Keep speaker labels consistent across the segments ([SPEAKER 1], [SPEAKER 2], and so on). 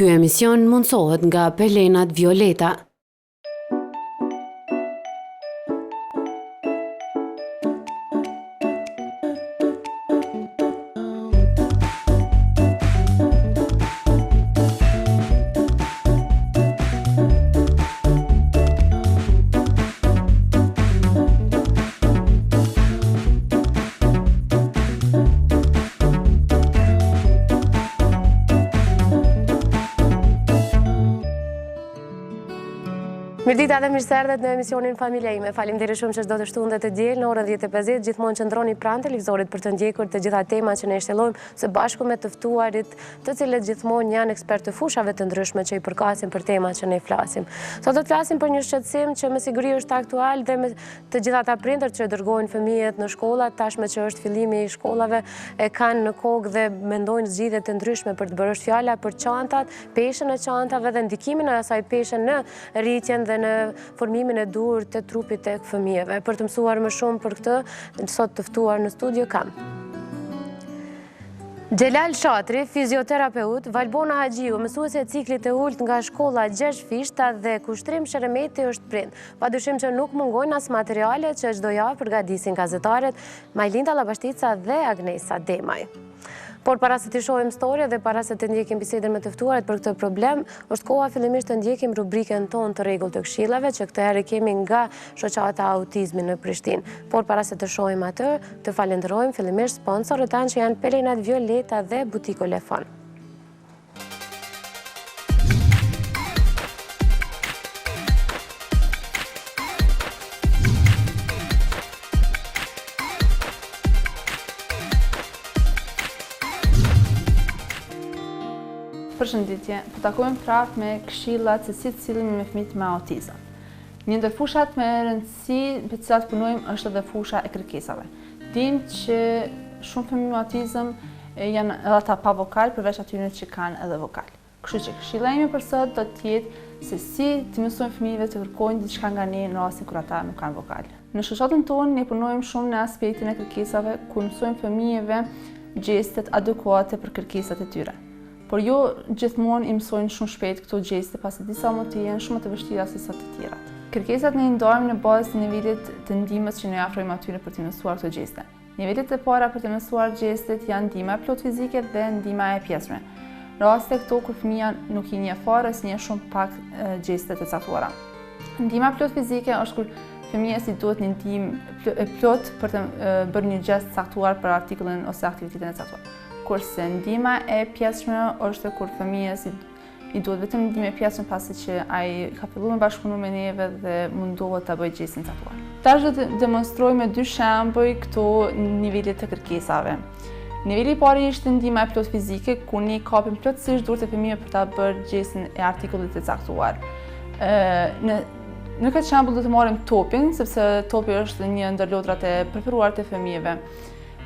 [SPEAKER 1] Ky emision mundsohet nga pelenat Violeta.
[SPEAKER 2] Mirdita dhe mirëserdhet në emisionin Familja ime. Faleminderit shumë që çdo të shtunë dhe të diel në orën 10:50 gjithmonë qëndroni pranë televizorit për të ndjekur të gjitha temat që ne shtjellojmë së bashku me të ftuarit, të cilët gjithmonë janë ekspertë të fushave të ndryshme që i përkasin për temat që ne flasim. Sot do të flasim për një shqetësim që me siguri është aktual dhe me të gjitha ata prindërt që dërgojnë fëmijët në shkolla, tashmë që është fillimi i shkollave, e kanë në kokë dhe mendojnë zgjidhje të ndryshme për të bërë. Është fjala për çantat, peshën e çantave dhe ndikimin e asaj peshe në rritjen dhe në formimin e dur të trupit tek fëmijëve. Për të mësuar më shumë për këtë, sot të ftuar në studio kam Xhelal Shatri, fizioterapeut, Valbona Haxhiu, mësuese e ciklit të Ulët nga shkolla 6 Fishta dhe Kushtrim Sheremeti është prind. Padyshim që nuk mungojnë as materiale që çdo javë përgatisin gazetarët Majlinda Llabashtica dhe Agnesa Demaj. Por para se të shohim storje dhe para se të ndjekim bisedën me të ftuarit për këtë problem, është koha fillimisht të ndjekim rubrikën tonë të rregull të këshillave, që këtë herë kemi nga shoqata Autizmi në Prishtinë. Por para se të shohim atë, të falenderojmë fillimisht sponsorët tanë që janë pelenat Violeta dhe Butiku Lefon.
[SPEAKER 3] Përshëndetje, po takojmë prapë me këshillat se si të silemi me fëmijët me autizëm. Një ndër fushat me rëndësi për të cilat punojmë është edhe fusha e kërkesave. Dimë që shumë fëmijë me autizëm janë edhe ata pa vokal, përveç atyre që kanë edhe vokal. Kështu që këshilla ime për sot do të jetë se si të mësojmë fëmijëve të kërkojnë diçka nga ne në rastin kur ata nuk kanë vokal. Në shoqatën tonë ne punojmë shumë në aspektin e kërkesave, ku mësojmë fëmijëve gjestet adekuate për kërkesat e tyre. Por jo gjithmonë i mësojnë shumë shpejt këto gjeste, pasi disa mund të jenë shumë të vështira se sa të tjerat. Kërkesat ne i ndajmë në bazë të nivelit të ndihmës që ne afrojmë atyre për të mësuar këto gjeste. Nivelet e para për të mësuar gjestet janë ndihma plot fizike dhe ndihma e pjesme. Raste këto kur fëmia nuk i njeh fare, si njeh shumë pak gjeste të caktuara. Ndihma plot fizike është kur fëmia si duhet një ndihmë plot për të bërë një gjest caktuar për artikullin ose aktivitetin e caktuar. Kurse ndihma e pjesshme është kur fëmia i duhet vetëm ndihmë e pjesshme pasi që ai ka filluar me bashkëpunim me neve dhe mundohet ta bëjë gjestin caktuar. Tash do të demonstroj me dy shembuj këto nivele të kërkesave. Niveli i parë ishte ndihma e plot fizike, ku ne kapim plotësisht duart e fëmijëve për ta bërë gjestin e artikullit të caktuar. Në këtë shembull do të marrim topin, sepse topi është një ndër lodrat e preferuara të fëmijëve.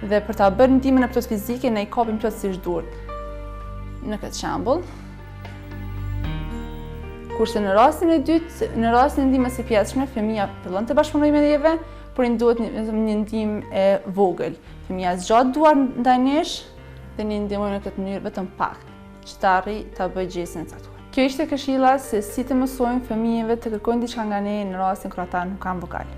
[SPEAKER 3] Dhe për ta bërë ndihmën e plot fizike, ne i kapim plotësisht duart. Në këtë shembull. Kurse në rastin e dytë, në rastin e ndihmës së pjesshme, fëmia fillon të bashkëpunojë me neve, por i duhet një ndihmë e vogël. Fëmia zgjat duart ndaj nesh dhe ne ndihmojmë në këtë mënyrë vetëm pak, që të arrijë ta bëjë gjestin e caktuar. Kjo ishte këshilla se si të mësojmë fëmijëve të kërkojnë diçka nga ne në rastin kur ata nuk kanë vokal.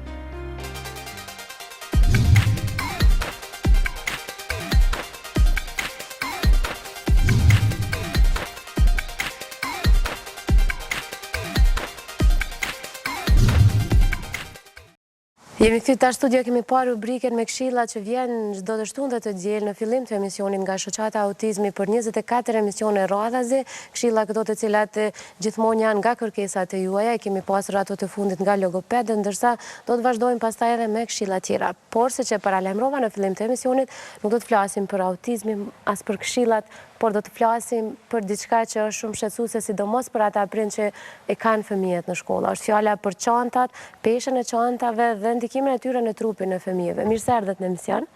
[SPEAKER 2] Jemi kthyer tash studio, kemi parë rubrikën me këshilla që vjen çdo të shtunë dhe të diel në fillim të emisionit nga shoqata Autizmi për 24 emisione radhazi, këshilla këto të cilat gjithmonë janë nga kërkesat e juaja, kemi pasur ato të fundit nga logopedët, ndërsa do të vazhdojmë pastaj edhe me këshilla tjera. Por se që paralajmërova në fillim të emisionit, nuk do të flasim për autizmin as për këshillat, por do të flasim për diçka që është shumë shqetësuese, sidomos për ata prind që e kanë fëmijët në shkolla. Është fjala për çantat, peshën e çantave dhe ndikimin e tyre në trupin e fëmijëve. Mirë se erdhët në emision.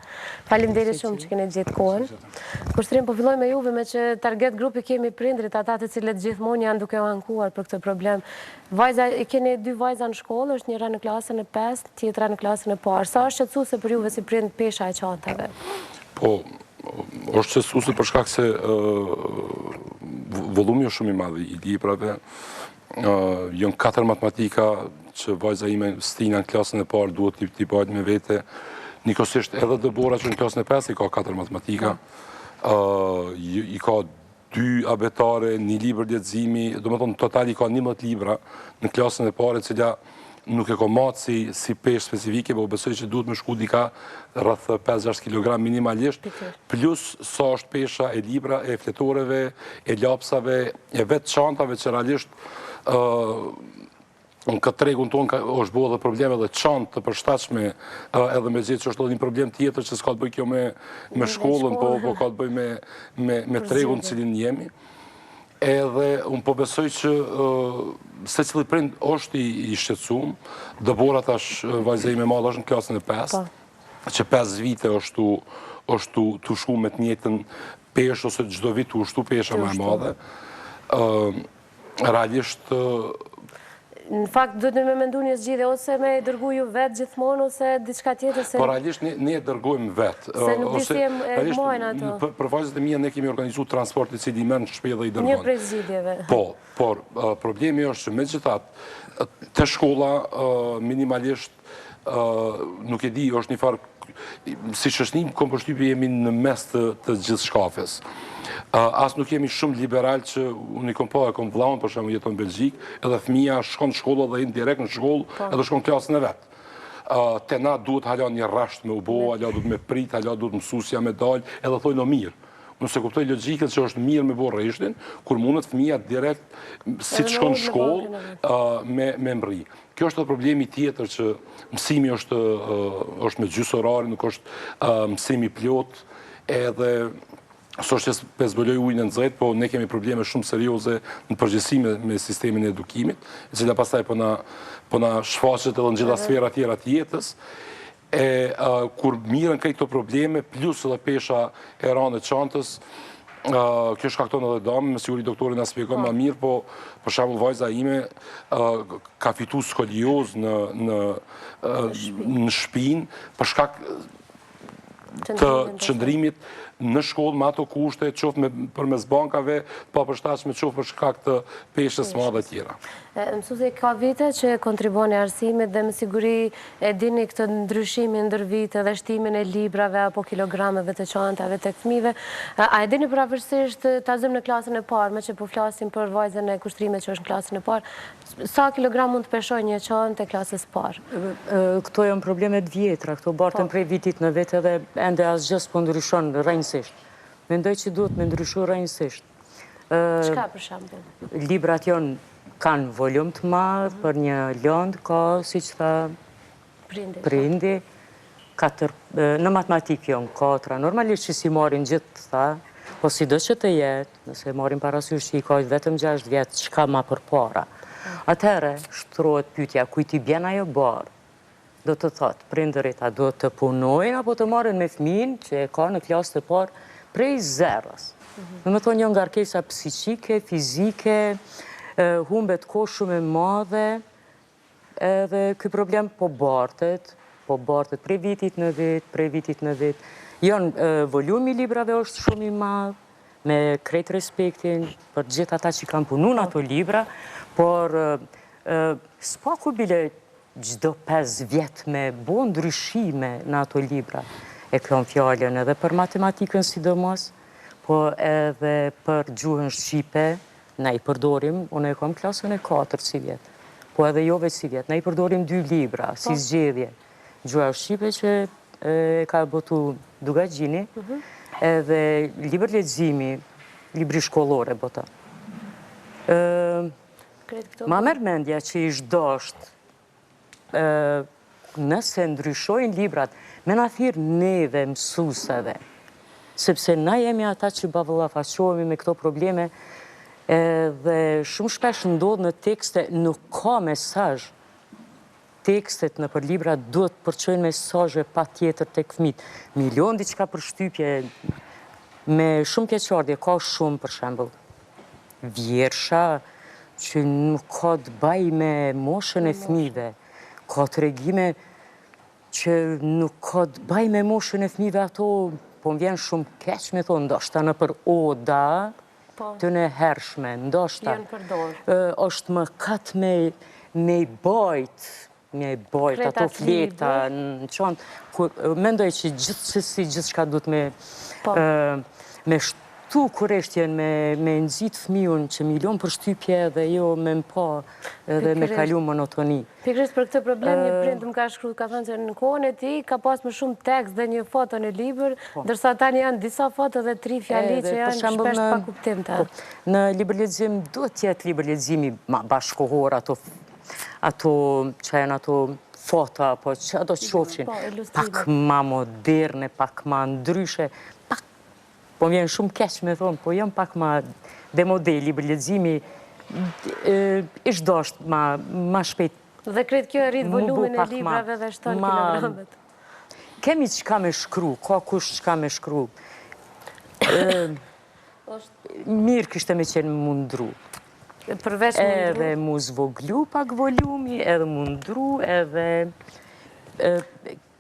[SPEAKER 2] Faleminderit shumë që keni gjetë kohën. Kushtrim, po filloj me juve, me që target grupi kemi prindrit, ata të cilët gjithmonë janë duke u ankuar për këtë problem. Vajza, keni dy vajza në shkollë, është njëra në klasën e 5, tjetra në klasën e parë. Sa është shqetësuese për juve si prind pesha e çantave?
[SPEAKER 4] Po, është qësuese për shkak se volumi është shumë i madh i librave. Janë 4 matematika që vajza ime Stina në klasën e parë duhet t'i bëjt me vete. Nikosisht edhe Dëbora që në klasën e 5 i ka 4 matematika. I ka 2 abetare, 1 libër leximi, do më thonë total i ka 11 libra në klasën e parë, cila nuk e ka matë si peshë specifike, po besoj që duhet me shku dika rreth 5-6 kg minimalisht, plus sa është pesha e libra, e fletoreve, e lapsave, e vetë çantave që realisht në këtë tregun tonë është bëhe dhe probleme dhe çantë të përshtatshme edhe me gjithë që është edhe një problem tjetër që s'ka të bëj kjo me shkollën, po ka të bëj me tregun cilin jemi. Edhe unë po besoj që se cili prind është i shqetësuar. Dëbora tash vajza ime e madhe është në klasën e 5, që 5 vite është tu shku me të njëjtën peshë ose çdo vit tu shtu pesha më e madhe. Realisht
[SPEAKER 2] në fakt, duhet me mendu një zgjidhje, ose me dërgu ju vetë gjithmonë, ose diçka tjetër se...
[SPEAKER 4] Po, realisht, ne dërgojmë vetë.
[SPEAKER 2] Se nuk disi e mojnë ato.
[SPEAKER 4] Për vajzët e mija, ne kemi organizu transport i cili merr në shtëpi dhe i dërgojnë.
[SPEAKER 2] Një prej zgjidhjeve.
[SPEAKER 4] Po, por problemi është që me gjithat, të shkolla minimalisht, nuk e di, është një farë, si shëshnim, kom përshtypje jemi në mes të gjithë shkafes. As nuk jemi shumë liberal që unë i kom pa e kom vlaun, për shemë jeton në Belgjik, edhe fëmija shkon në shkollë dhe inë direkt në shkollë edhe shkon klasën e vetë. Te na duhet hala një rasht me ubo, hala duhet me prit, hala duhet mësusja me dalë, edhe thojnë o mirë. Nëse kuptoj logjikën që është mirë me bo rreshtin, kur mundet fëmija direkt si të shkon në shkollë me mbri. Kjo është edhe problemi tjetër që mësimi është me gjysë orari, nuk është mësimi plot, edhe së është që pesbëlloj ujnë në nxehtë, po ne kemi probleme shumë serioze në përgjithësi me sistemin e edukimit, e cila pastaj po na shfaqet edhe në gjitha sfera tjera të jetës. Kur mirën këto probleme, plus edhe pesha e ranë e çantës, kjo shkakton edhe dame, me siguri doktori na shpjegon më mirë, po për shembull vajza ime ka fitu skolioz në shpinë për shkak të qëndrimit në shkollë me ato kushte, qoftë përmes bankave, pa përshtatshme qoftë për shkak të peshës madhe tjera.
[SPEAKER 2] Mësuesi, ka vite që kontriboni arsimit dhe me siguri e dini këtë ndryshimin ndër vite dhe shtimin e librave apo kilogrameve të çantave të fëmijëve. A e dini pavarësisht ta zëm në klasën e parë, me që po flasim për vajzën e kushtrimet që është në klasën e parë, sa kilogram mund të peshoj një çantë e klasës parë?
[SPEAKER 5] Këto janë problemet vjetra, këto bartën prej vitit në vete dhe ende asgjë s'po ndryshon rrënjësisht. Mendoj që duhet me ndryshu rrënjësisht.
[SPEAKER 2] Çka për shembull?
[SPEAKER 5] Librat janë kanë volum të madh, për një lëndë ka, si që tha prindi, në matematikë janë 4, normalisht që si marin gjithë, tha, po si do që të jetë, nëse marin parasysh që i ka vetëm 6 vjetë, çka ma për para. Atëherë, shtrohet pyetja, kujt i bjen ajo barë? Do të thotë, prindërit, a do të punojnë, apo të marrin me fëmin që e ka në klasë të parë prej zerës. Në më thonë, janë ngarkesa psiqike, fizike, humbet kohë shumë e madhe, edhe ky problem po bartet prej vitit në vit. Volumi librave është shumë i madh, me krejt respektin për gjithë ata që kanë punu në ato libra, por s'paku bile gjdo 5 vjet me bo ndryshime në ato libra. E kam fjallën edhe për matematikën sidomos, po edhe për gjuhën shqipe, na i përdorim, unë e kam klasën e 4 si vjetë, po edhe jo veç si vjetë, na i përdorim 2 libra, si zgjedhje. Gjuha shqipe që ka botu Dugagjini, edhe libër leximi, libri shkollore, bota. Ma merr mendja që ish dosht, nëse ndryshojnë librat, me na thirë neve mësuseve, sepse na jemi ata që bavëllafaqohemi me këto probleme, dhe shumë shpesh ndodhë në tekste nuk ka mesazh. Tekstet në për libra duhet përçojnë mesazhe pa tjetër tek fëmijët. Milion diçka për shtypje, me shumë keqardhje, ka shumë për shembull. Vjersha që nuk ka të baj me moshën e fëmijëve, ka tregime që nuk ka të baj me moshën e fëmijëve, ato po më vjen shumë keq me thonë, ndoshta në për oda, të në hershme, ndoshta. Është më katë me i bojt, ato flekta, në qonë. Mendoj që gjithë shka duhet me shtu kureshtjen, me nëzit fëmijun që milion për shtypje dhe jo me më pa edhe me kalu monotoni.
[SPEAKER 2] Pikrisht për këtë problem, një prind më ka shkruar, ka thënë që në kohën e tij ka pas më shumë tekst dhe një foto në libër, ndërsa tani janë disa foto dhe 3 fjali që janë shpesh pa kuptimta.
[SPEAKER 5] Në libërlexim duhet të jetë libërleximi bashkëkohor, ato që janë ato foto, apo që ato qofshin pak ma moderne, pak ma ndryshe, po më vjen shumë keq me thonë, po jam pak ma demodel, libërleximi ishtë dosht ma shpejt.
[SPEAKER 2] Dhe kretë kjo e rritë volumin e librave dhe 7 kilogramet.
[SPEAKER 5] Kemi qka me shkru, ka kush qka me shkru. Mirë kishte me qenë mundru.
[SPEAKER 2] Përveç mundru?
[SPEAKER 5] Edhe mu zvoglu pak volumi, edhe mundru, edhe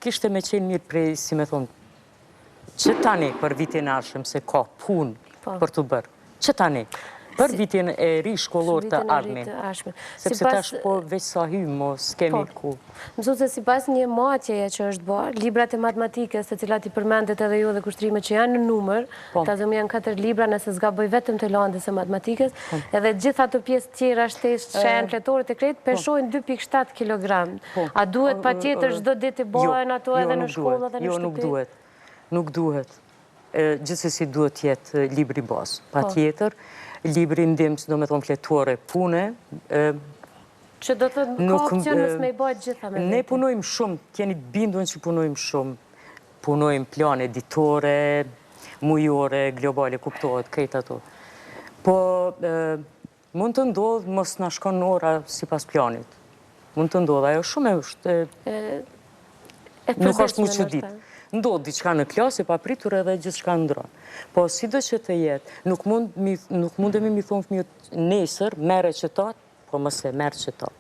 [SPEAKER 5] kishte me qenë mirë prej, si me thonë, që tani për vitin arshëm se ka pun për të bërë. Që tani? Për vitin e ri shkollor të ardhmin. Sepse tash po veç sa hymë, mos kemi ku.
[SPEAKER 2] Mësuse, si pas një matjeje që është bërë, librat e matematikës, të cilat i përmendet edhe ju dhe kushtrimet që janë në numër, ta zëmë janë 4 libra nëse s'ga bëj vetëm të landës e matematikës, edhe gjitha të pjesë tjera, shtesht, shenë, fletorët e kretë, peshojnë 2.7 kg. A duhet pa tjetër çdo ditë të bëhen ato edhe në shkollë dhe në shtëpi?
[SPEAKER 5] Jo, nuk duhet. Gjithsesi duhet jetë libri bazë. Pa tjetër, libri ndimës, do me thonë fletore pune.
[SPEAKER 2] Që do të ka opcionës me i bëjt gjitha me vetë?
[SPEAKER 5] Ne punojmë shumë, tjeni bindun që punojmë shumë. Punojmë plan editore, mujore, globale, kuptohet, krejt ato. Po, mund të ndodhë, mos në shkon në ora si pas planit. Mund të ndodhë, ajo shumë e është... Nuk është mu që ditë. Ndodhë diçka në klasë, pa pritur edhe gjithë shka ndronë. Po, si do që të jetë, nuk mundemi mi thonë fëmijët nesër, mere që ta, po mëse merë që ta.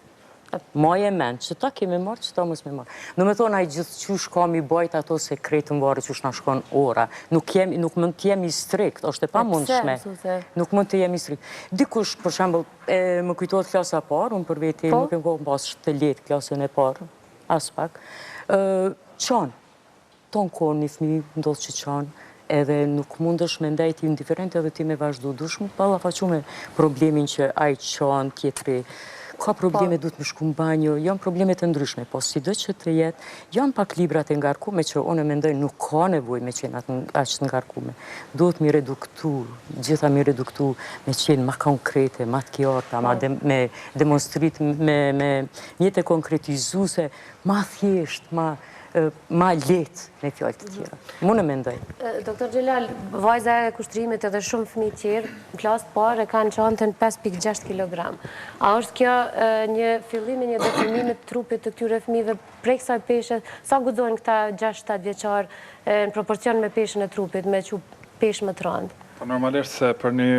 [SPEAKER 5] Maj e menë, që ta kemi marë, që ta mësë me marë. Në me thonë, a i gjithë qysh ka mi bajt ato se kretë në varë qysh në shkon ora. Nuk mund të jemi strikt, është e pa mundshme. Nuk mund të jemi strikt. Dikush, për shembull, më kujtohet klasa parë, unë për veti nuk e më kohë pas të letë klasën e parë, as pak. Qanë. Tonë kohë një fëmi ndodhë që qanë, edhe nuk mundësh me ndajti indiferent edhe ti me vazhdu. Dush mu pala faqu me problemin që aj qanë, tjetëri, ka probleme du të më shku në banjo, janë probleme të ndryshme, po si do që të jetë, janë pak librat e ngarkume që one me ndojnë nuk ka nevoj me qenë ashtë ngarkume. Duhet mi reduktu, gjitha mi reduktu me qenë ma konkrete, ma të kjarta, me demonstrit, me njete konkretizuse, ma thjesht, ma letë me fjallë të tjera. Mune me ndoj.
[SPEAKER 2] Doktor Gjelal, vajza e kushtrimit edhe shumë fëmijë tjerë, në klasë parë e kanë çantën 5.6 kg. A është kjo një fillimi, një definimit trupit të këtyre fëmijëve prej kësaj peshe? Sa guxojnë këta 6-7 vjeçar në proporcion me peshën e trupit, me që peshë më të rëndë?
[SPEAKER 6] Normalisht se për një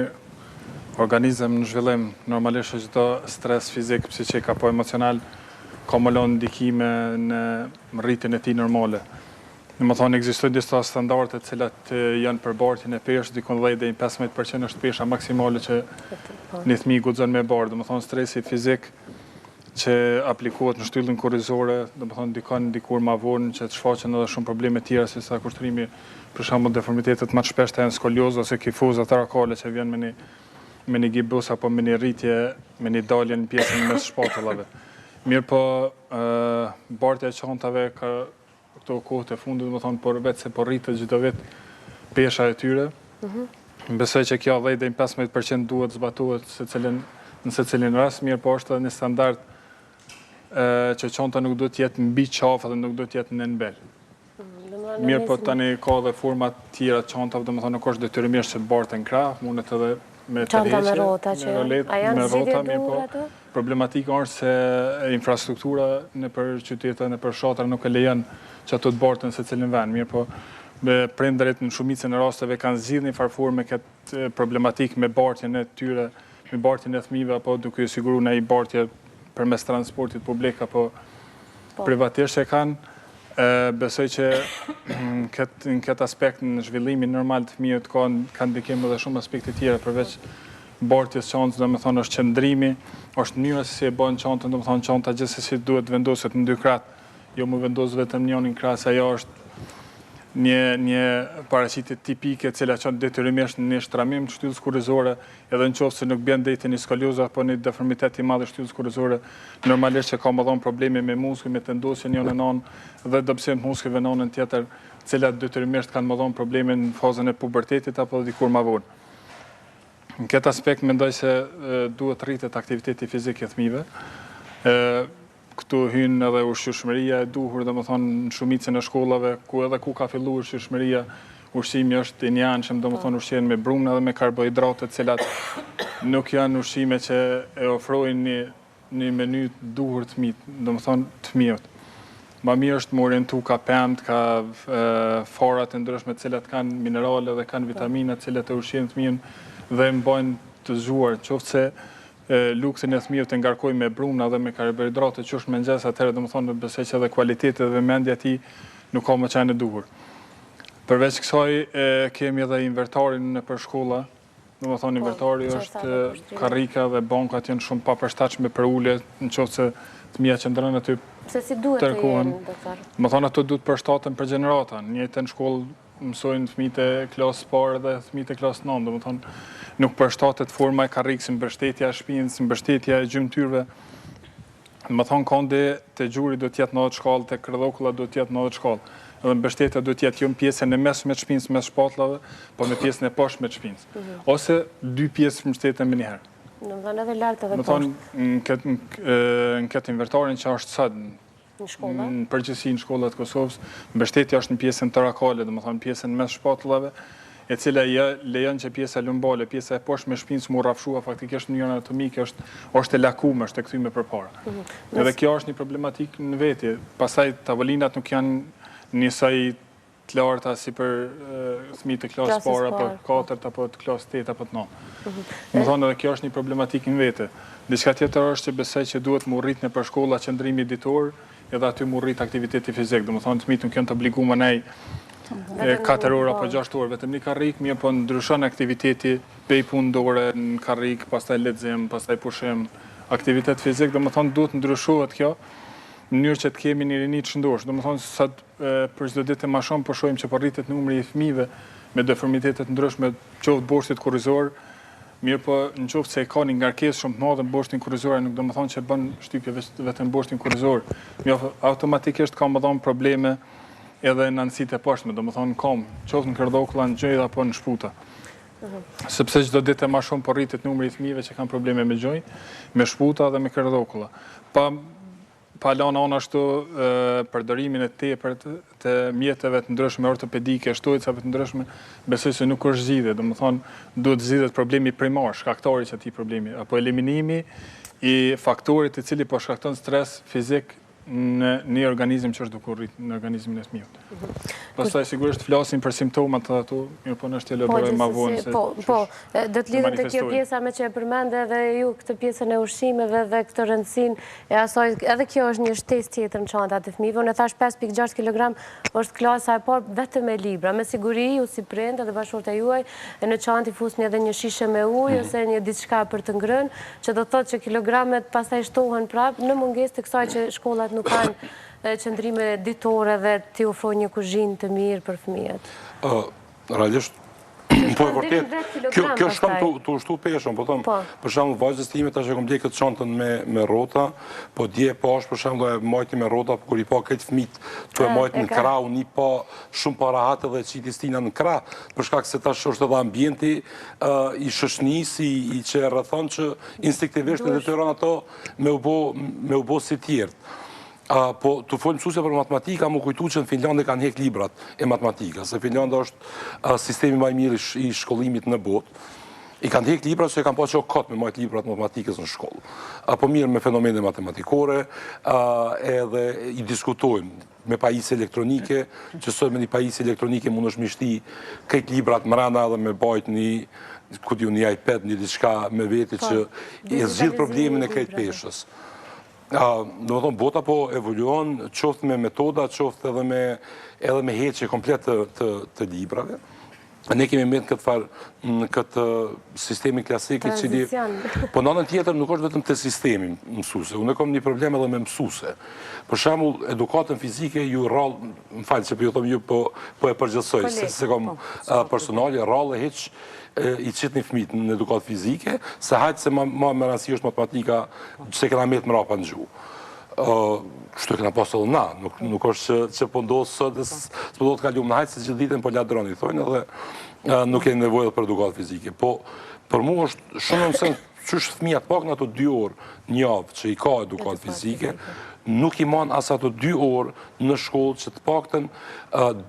[SPEAKER 6] organizëm në zhvillim, normalisht është çdo stres fizik, psiqik apo emocional, ka më lonë ndikime në rritin e ti normale. Në më thonë, egzistojnë disa standardet cilat janë për bartin e peshë, dikon 10 dhe 15% është pesha maksimale që një fëmijë guxon me barë. Dhe më thonë, stresi fizik që aplikohet në shtyllën kurrizore, dhe më thonë, dikur ma vonë që të shfaqen edhe shumë probleme tjera, si sa kushtrimi, për shembull deformitetet më të shpeshta janë skoliozë ose kifoza torakale që vjen me një gibus apo me një rritje, me një dalje në pjesën mes shpatullave. Mirë po, bartja e çantave ka këto kohët e fundit, më thonë, por vetë se po rritet çdo vit pesha e tyre. Besoj që kjo 10 dhe 15% duhet zbatohet në secilin rast, mirë po është edhe një standard që çanta nuk duhet jetë mbi qafë dhe nuk duhet jetë në nënbel. Mirë po tani ka dhe format tjera çantave, domethënë nuk është detyrimisht që të barten krah, mundet edhe me
[SPEAKER 2] çanta me rrota që a janë zgjidhje duhur ato?
[SPEAKER 6] Problematika është se infrastruktura në për qytete, në për shatra nuk e lejon që ato të bartën se cilin vend. Mirë po, prindërit në shumicën e rasteve kanë zgjidhur një farë me këtë problematik me bartjen e tyre, me bartjen e fëmijëve apo duke u siguruar në ai bartje përmes transportit publik apo privatisht e kanë. Besoj që në këtë aspekt në zhvillimin normal të fëmijët ka ndikim edhe shumë aspekte tjera përveç bartjes çantës, domethënë është qëndrimi, është mënyra se si e bën çantën, domethënë çanta gjithsesi duhet vendoset në dy krah, jo më vendos vetëm njërin krah, ajo është një paraqitje tipike e cila çon detyrimisht në një shtramim të shtyllës kurrizore, edhe nëse nuk bën deri një skoliozë apo një deformitet i madh të shtyllës kurrizore, normalisht që ka më dhon probleme me muskuj, me tendosje njërin anë dhe dobësim të muskujve në anën tjetër, të cilat detyrimisht kanë më dhon probleme në fazën e pubertetit apo dikur më vonë. Në këtë aspekt mendoj se duhet rritet aktiviteti fizik i fëmijëve. Këtu hyn edhe ushqyeshmëria e duhur, domethënë në shumicën e shkollave ku ka filluar ushqyeshmëria, ushqimi është i njanshëm, domethënë ushqen me brumë edhe me karbohidrate, të cilat nuk janë ushqime që e ofrojnë një meny të duhur të fëmijët, domethënë të fëmijët. Ma mirë është më orientu ka pemt, ka farat e ndryshme të cilat kanë minerale dhe kanë vitamina të cilat e ushqejnë fëmijën dhe më bajnë të zgjuar, qoftë se luksin e fëmijëve të ngarkojnë me brumna dhe me karbohidrate që është mëngjes, atëherë domethënë besoj që edhe kualiteti dhe mendja e tij nuk ka më qenë e duhur. Përveç kësaj kemi edhe invertarin nëpër shkolla. Domethënë invertari është karrika dhe bankat janë shumë papërshtatshme për ulje, nëse fëmia qëndron aty.
[SPEAKER 2] Se si duhet të jenë, doktor?
[SPEAKER 6] Domethënë ato duhet përshtaten për gjenerata. Njëjtë në shkollë mësojnë fëmijët e klasës parë dhe fëmijët e klasës 9, domethënë nuk përshtatet forma e karrikës, mbështetja e shpinës, mbështetja e gjymtyrëve. Domethënë konde te gjuri do të jetë në atë shkallë, te kredhokulla do të jetë në atë shkallë. Edhe mbështetja do të jetë jo në pjesën e mesme të shpinës mes shpatullave, po në pjesën e poshtme të shpinës. Ose dy pjesë mbështeten më njëherë.
[SPEAKER 2] Domethënë edhe lart edhe poshtë.
[SPEAKER 6] Domethënë në këtë invertarin që është sot në përgjithësi në shkollat e Kosovës, mbështetja është në pjesën torakale, domethënë në pjesën mes shpatullave, e cila lejon që pjesa lumbale, pjesa e poshtme e shpinës mu rrafshua faktikisht në mënyrë anatomike është e lakuar, është e kthyme përpara. Edhe kjo është një problematikë në veti. Pastaj tavolinat nuk janë njësoj të larta si për fëmijët e klasës parë apo 4 apo të klasës 8 apo të 9. Domethënë edhe kjo është një problematikë në vete. Diçka tjetër është që besoj që duhet mu rrit nëpër shkolla qëndrimi ditor, edhe aty mu rrit aktiviteti fizik. Domethënë fëmijët nuk janë të obliguar nej 4 orë apo 6 orë vetëm në karrik, mirë po ndryshon aktiviteti pej punë dore në karrik, pastaj lexim, pastaj pushim, aktivitet fizik, domethënë duhet ndryshohet kjo në mënyrë që të kemi një rini të shëndosh. Domethënë sot për çdo ditë më shumë po shohim që po rritet numri i fëmijëve me deformitete të ndryshme, qoftë boshtit kurrizor, mirë po nëse se ka një ngarkesë shumë të madhe në boshtin kurrizor, nuk do të thonë që bën shtypje vetëm boshtin kurrizor. Mirë automatikisht ka më dhon probleme edhe në anësitë e poshtme, domethënë kom, qoftë në kërdokulla, në gjë apo në shputa. Sepse çdo ditë më shumë po rritet numri i fëmijëve që kanë probleme me gjoj, me shputa dhe me kërdokulla. Pa lënë ashtu përdorimin e tepërt të mjeteve të ndryshme ortopedike, shtojcave të ndryshme, besoj se nuk është zgjidhje, domethënë duhet zgjidhet problemi primar, shkaktari i atij problemi, apo eliminimi i faktorit i cili po shkakton stres fizik në një organizëm që është duke rrit në organizmin e fëmijës. Pastaj sigurisht flasim për simptomat të ato, mirë po në elaborojmë më vonë se.
[SPEAKER 2] Po, do të lidhet te kjo pjesa me që e përmendë edhe ju këtë pjesën e ushqimeve dhe këtë rëndësinë e asaj, edhe kjo është një shtesë tjetër në çantat e fëmijëve. Unë thash 5.6 kg është klasa e parë vetëm me libra. Me siguri ju si prindë dhe bashkëshorta juaj në çantë fusni edhe një shishe me ujë ose një diçka për të ngrënë, që do thotë që kilogramet pastaj shtohen prapë në mungesë të kësaj që shkollat nuk kanë qëndrime ditore dhe t'i ofrojnë një kuzhinë të mirë për fëmijët.
[SPEAKER 4] Realisht, po e vërtet, kjo shkam të ushtu peshën, po thëmë, për shembull vajzës time tash e kam blej këtë çantën me rrota, po dje po është për shembull e majti me rrota, por kur i pa këtë fëmijët tu e majti në krah, unë i pa shumë para hatë dhe çiti stina në krah, për shkak se tash është edhe ambienti i shoqënisë i që rrethon që instinktivisht e detyron ato me u bë si tjerë. Po të folë mësuesja për matematika, më kujtu që në Finlandë kanë hek librat e matematikës, se Finlandë është sistemi më i mirë i shkollimit në botë. I kanë hek librat, se kanë pa që kotë me majtë librat matematikës në shkollë. Po mirë me fenomene matematikore, edhe i diskutojmë me pajisje elektronike, që sot me një pajisje elektronike mund është mishti këtë librat mrena edhe me bajtë një iPad, një diçka me veti që e zgjidh problemin e këtë peshës. Do të thonë, bota po evoluon, qoftë me metoda, qoftë edhe me heqje komplet të librave. Ne kemi mend këtë sistemi klasik i cili... Po në anën tjetër nuk është vetëm të sistemi mësuse. Unë kam një problem edhe me mësuse. Për shembull, edukatën fizike ju rrallë, më falë që ju thom ju po e përgjithsoj, se kam personale, rrallë e hiç i qitë një fëmijë në edukatë fizike, se hajtë se ma më rëndësi është matematika që kena metë mrapa në gjuhë. Kështu e kena pasë edhe na, nuk është që po ndodhë sot dhe s'po do të kalumë në hajtë se gjithë ditën po ladroni, thojnë, edhe nuk e nevojë edhe për edukatë fizike. Po, për mu është shumë nëse që është fëmijat pak në ato 2 orë një javë që i ka edukatë fizike, nuk i man as ato 2 orë në shkollë që të paktën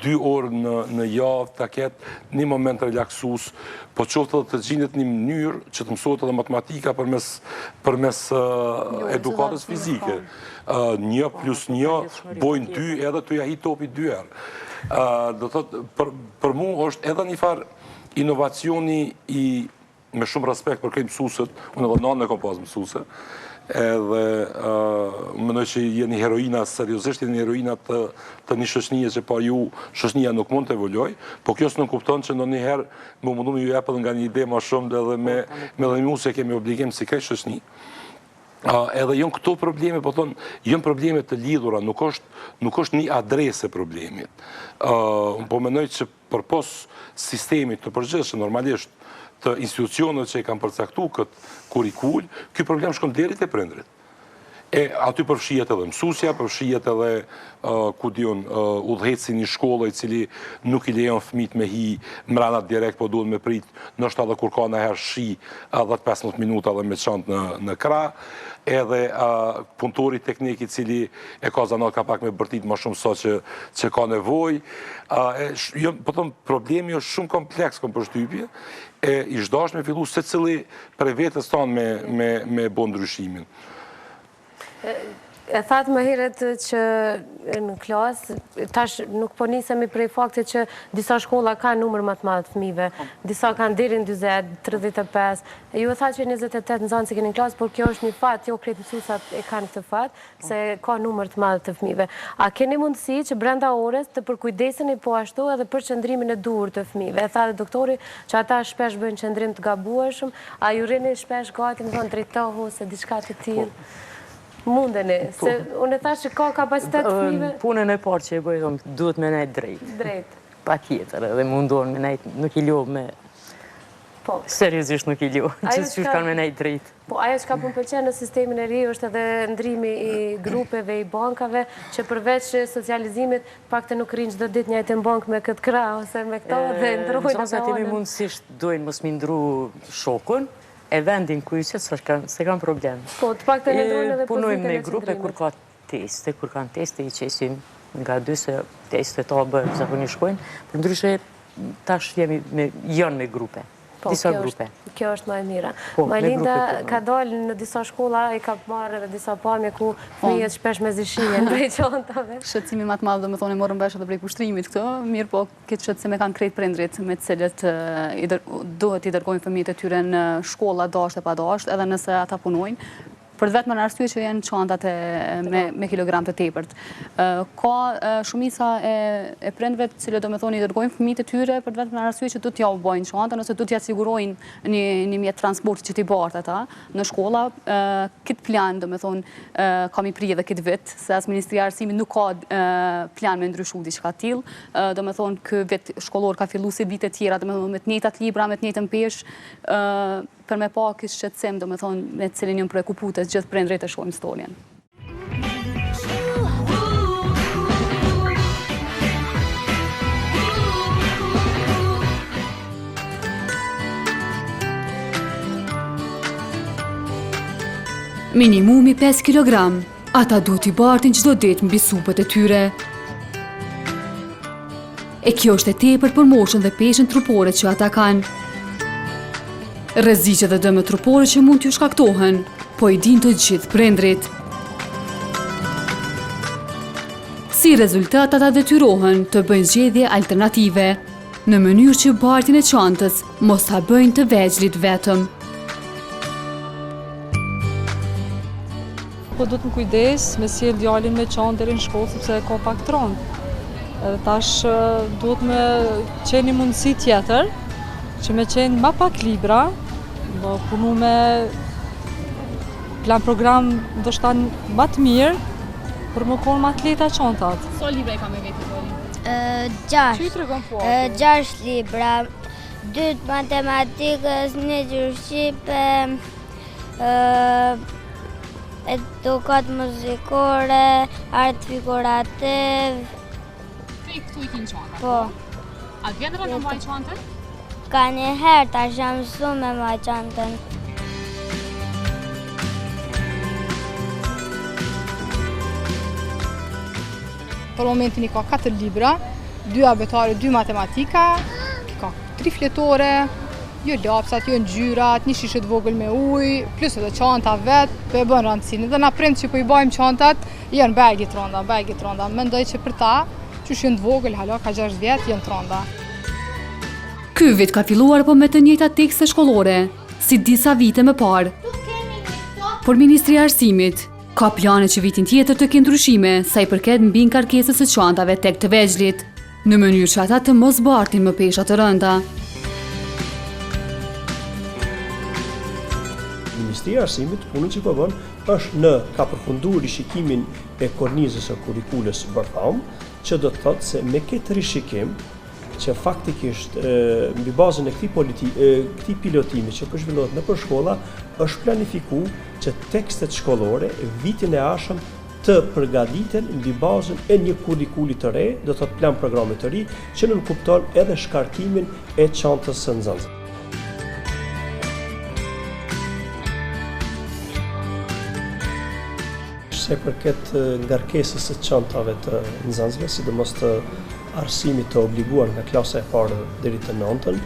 [SPEAKER 4] 2 orë në javë të ketë një moment relaksus, po qoftë edhe të gjinet një mënyrë që të mësohet edhe matematika përmes edukatës fizike. 1+1 bojnë 2 edhe të jahi topi 2 herë. Do thotë, për mu është edhe një farë inovacioni me shumë respekt për këtë mësuset, unë edhe nanë e kom pas mësuse, edhe mendoj që jeni heroina, seriozisht jeni heroina të një shoqënie që pa ju shoqënia nuk mund të evoluoj, po kjo s'nuk kupton që ndonjëherë më mundu me ju jep edhe nga një ide më shumë edhe me dhe mu se kemi obligim si këtë shoqëni. Edhe jënë këto probleme, po thonë, jënë probleme të lidhura, nuk është një adrese problemit. Unë po mendoj që përpos sistemit të përgjithshëm normalisht të institucionet që i kam përcaktu këtë kurikull, ky problem shkon deri te prindrit. Aty përfshihet edhe mësusja, përfshihet edhe udhëheci një shkollë i cili nuk i lejon fëmijët me hi mrena direkt, po duhet me prit, ndoshta edhe kur ka ndonjëherë shi 10-15 minuta dhe me çantë në krah, edhe punëtori teknik i cili e ka zanat ka pak me bërtit më shumë sa që ka nevojë. Po them, problemi është shumë kompleks kom përshtypje, i zhdash me fillu se cili për vetës tanë me bo ndryshimin.
[SPEAKER 2] E thatë më herët që në klasë, tash nuk po nisemi prej faktit që disa shkolla ka numër më të madh të fëmijëve, disa kanë deri në 40, 35. Ju e thatë që 28 nxënës keni në klasë, por kjo është një fat, jo krejt mësuesat e kanë këtë fat, se ka numër të madh të fëmijëve. A keni mundësi që brenda orës të përkujdeseni po ashtu edhe për qëndrimin e duhur të fëmijëve? E tha dhe doktori që ata shpesh bëjnë qëndrim të gabueshëm, a ju rini shpesh gati, më thonë drejtohu se diçka të tillë? Mundeni, se unë e thash që ka kapacitet fëmijëve.
[SPEAKER 5] Punën e parë që e bëjë, duhet me nejtë drejt.
[SPEAKER 2] Drejt.
[SPEAKER 5] Pa tjetër, edhe mundohen me nejtë, nuk i ljohë me... Po. Seriozisht nuk i ljohë, që kanë me nejtë drejt.
[SPEAKER 2] Po, ajo që ka më pëlqen në sistemin e ri është edhe ndrimi i grupeve, i bankave, që përveç socializimit, pak të nuk rinë çdo ditë njëjtë në bank me këtë krah, ose me këto dhe ndrojnë.
[SPEAKER 5] Nësa temi mundësisht dojnë mos mi ndru shokun, e vendin kujqet, se kanë problem.
[SPEAKER 2] Po, të pak të ndrojnë edhe
[SPEAKER 5] punojmë me grupe kur ka teste, kur kanë teste i qesim nga 2 se teste ta bëjmë, zakonisht shkojnë, për ndryshe tash janë me grupe. Disa grupe.
[SPEAKER 2] Kjo është më e mira. Majlinda ka dalë në disa shkolla, i ka marrë edhe disa pamje ku fëmijët shpesh me zishije në prej çantave.
[SPEAKER 7] Shqetësimi më të madh, domethënë morën vesh edhe prej pushtrimit këto, mirë po këtë shqetësim e kanë krejt prindrit me të cilët duhet i dërgojnë fëmijët e tyre në shkolla dashtë e pa dashtë, edhe nëse ata punojnë. Për të vetëm në arsye që janë çantat me kilogram të tepërt. Ka shumica e prindve të cilët domethënë i dërgojnë fëmijët e tyre për të vetëm në arsye që do t'ja u bojnë çantën ose do t'ja sigurojnë një mjet transporti që t'i bartë ata në shkolla. Këtë plan domethënë kam i prije edhe këtë vit, se as Ministria e Arsimit nuk ka plan me ndryshu diçka të tillë. Domethënë ky vit shkollor ka filluar si vite tjera, domethënë me të njëjtat libra, me të njëjtën peshë, për me pa kështë shqetësim, domethënë me të cilin jënë prekuputet gjithë prindrit e shohim storjen.
[SPEAKER 8] Minimumi 5 kg, ata duhet i bartin çdo ditë mbi supët e tyre. E kjo është e tepër për moshën dhe peshën trupore që ata kanë. Rreziqet dhe dëmet trupore që mund t'ju shkaktohen, po i din të gjithë prindrit. Si rezultat, ata detyrohen të bëjnë zgjedhje alternative, në mënyrë që bartjen e çantës mos ta bëjnë të vegjëlit vetëm.
[SPEAKER 9] po duhet më kujdes me sjell djalin me çantë deri në shkollë sepse ka pak tronj. Tash duhet me qenë një mundësi tjetër, që me qenë ma pak libra, punu me plan program ndoshta ma të mirë, për më konë ma të leta çantat.
[SPEAKER 7] So libra i ka me vetë djalin?
[SPEAKER 10] 6 libra, 2 matematikës, 1 gjuhë edukat muzikore, art figurativ.
[SPEAKER 7] Këtu i kinë çanta?
[SPEAKER 10] Po.
[SPEAKER 7] A vjen rrë me maj çantën?
[SPEAKER 10] Ka një herë tash jam mësu me maj çantën.
[SPEAKER 11] Për momentin i ka 4 libra, 2 abetare, 2 matematika, ka 3 fletore, jo lapsat, jo ngjyrat, një shishe të vogël me ujë, plus edhe çanta vet, po e bën rëndësinë. Dhe na prind që po i bajmë çantat, janë bagi tronda. Mendoj që për ta, që janë të vogël, hala ka 6 vjet, janë tronda.
[SPEAKER 8] Ky vit ka filluar po me të njëjta tekste shkollore, si disa vite më parë. Por Ministria e Arsimit ka plane që vitin tjetër të kenë ndryshime sa i përket mbi ngarkesës së çantave tek të vegjëlit, në mënyrë që ata të mos bartin më pesha të rënda.
[SPEAKER 12] Ministria e Arsimit punën që po bën është ka përfunduar rishikimin e kornizës së kurrikulës bërtham, që do të thotë se me këtë rishikim që faktikisht mbi bazën e këtij pilotimi që po zhvillohet nëpër shkolla, është planifikuar që tekstet shkollore vitin e ardhshëm të përgatiten mbi bazën e një kurrikuli të re, do të thotë plan programe të ri, që nënkupton edhe shkarkimin e çantës së nxënësve. Se përket ngarkesës së çantave të nxënësve, sidomos të arsimit të obliguar nga klasa e parë deri të 9-ën,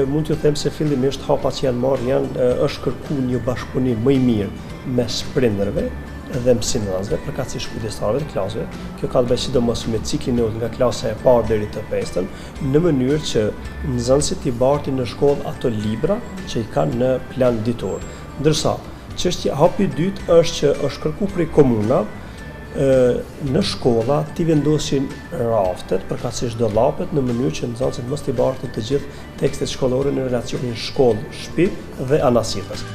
[SPEAKER 12] mund t'ju them se fillimisht hapat që janë marrë është kërkuar një bashkëpunim më i mirë mes prindërve dhe mësimdhënësve, përkatësisht kujdestarëve të klasëve. Kjo ka të bëjë sidomos me ciklin nga klasa e parë deri të 5-ën, në mënyrë që nxënësit i bartin në shkollë ato libra që i kanë në plan ditor. Ndërsa, hapi i dytë është që është kërkuar prej komunave në shkolla t'i vendosin raftet, përkatësisht dollapet, në mënyrë që nxënësit mos t'i bartin të gjithë tekstet shkollore në relacionin shkollë-shtëpi dhe anasjellës.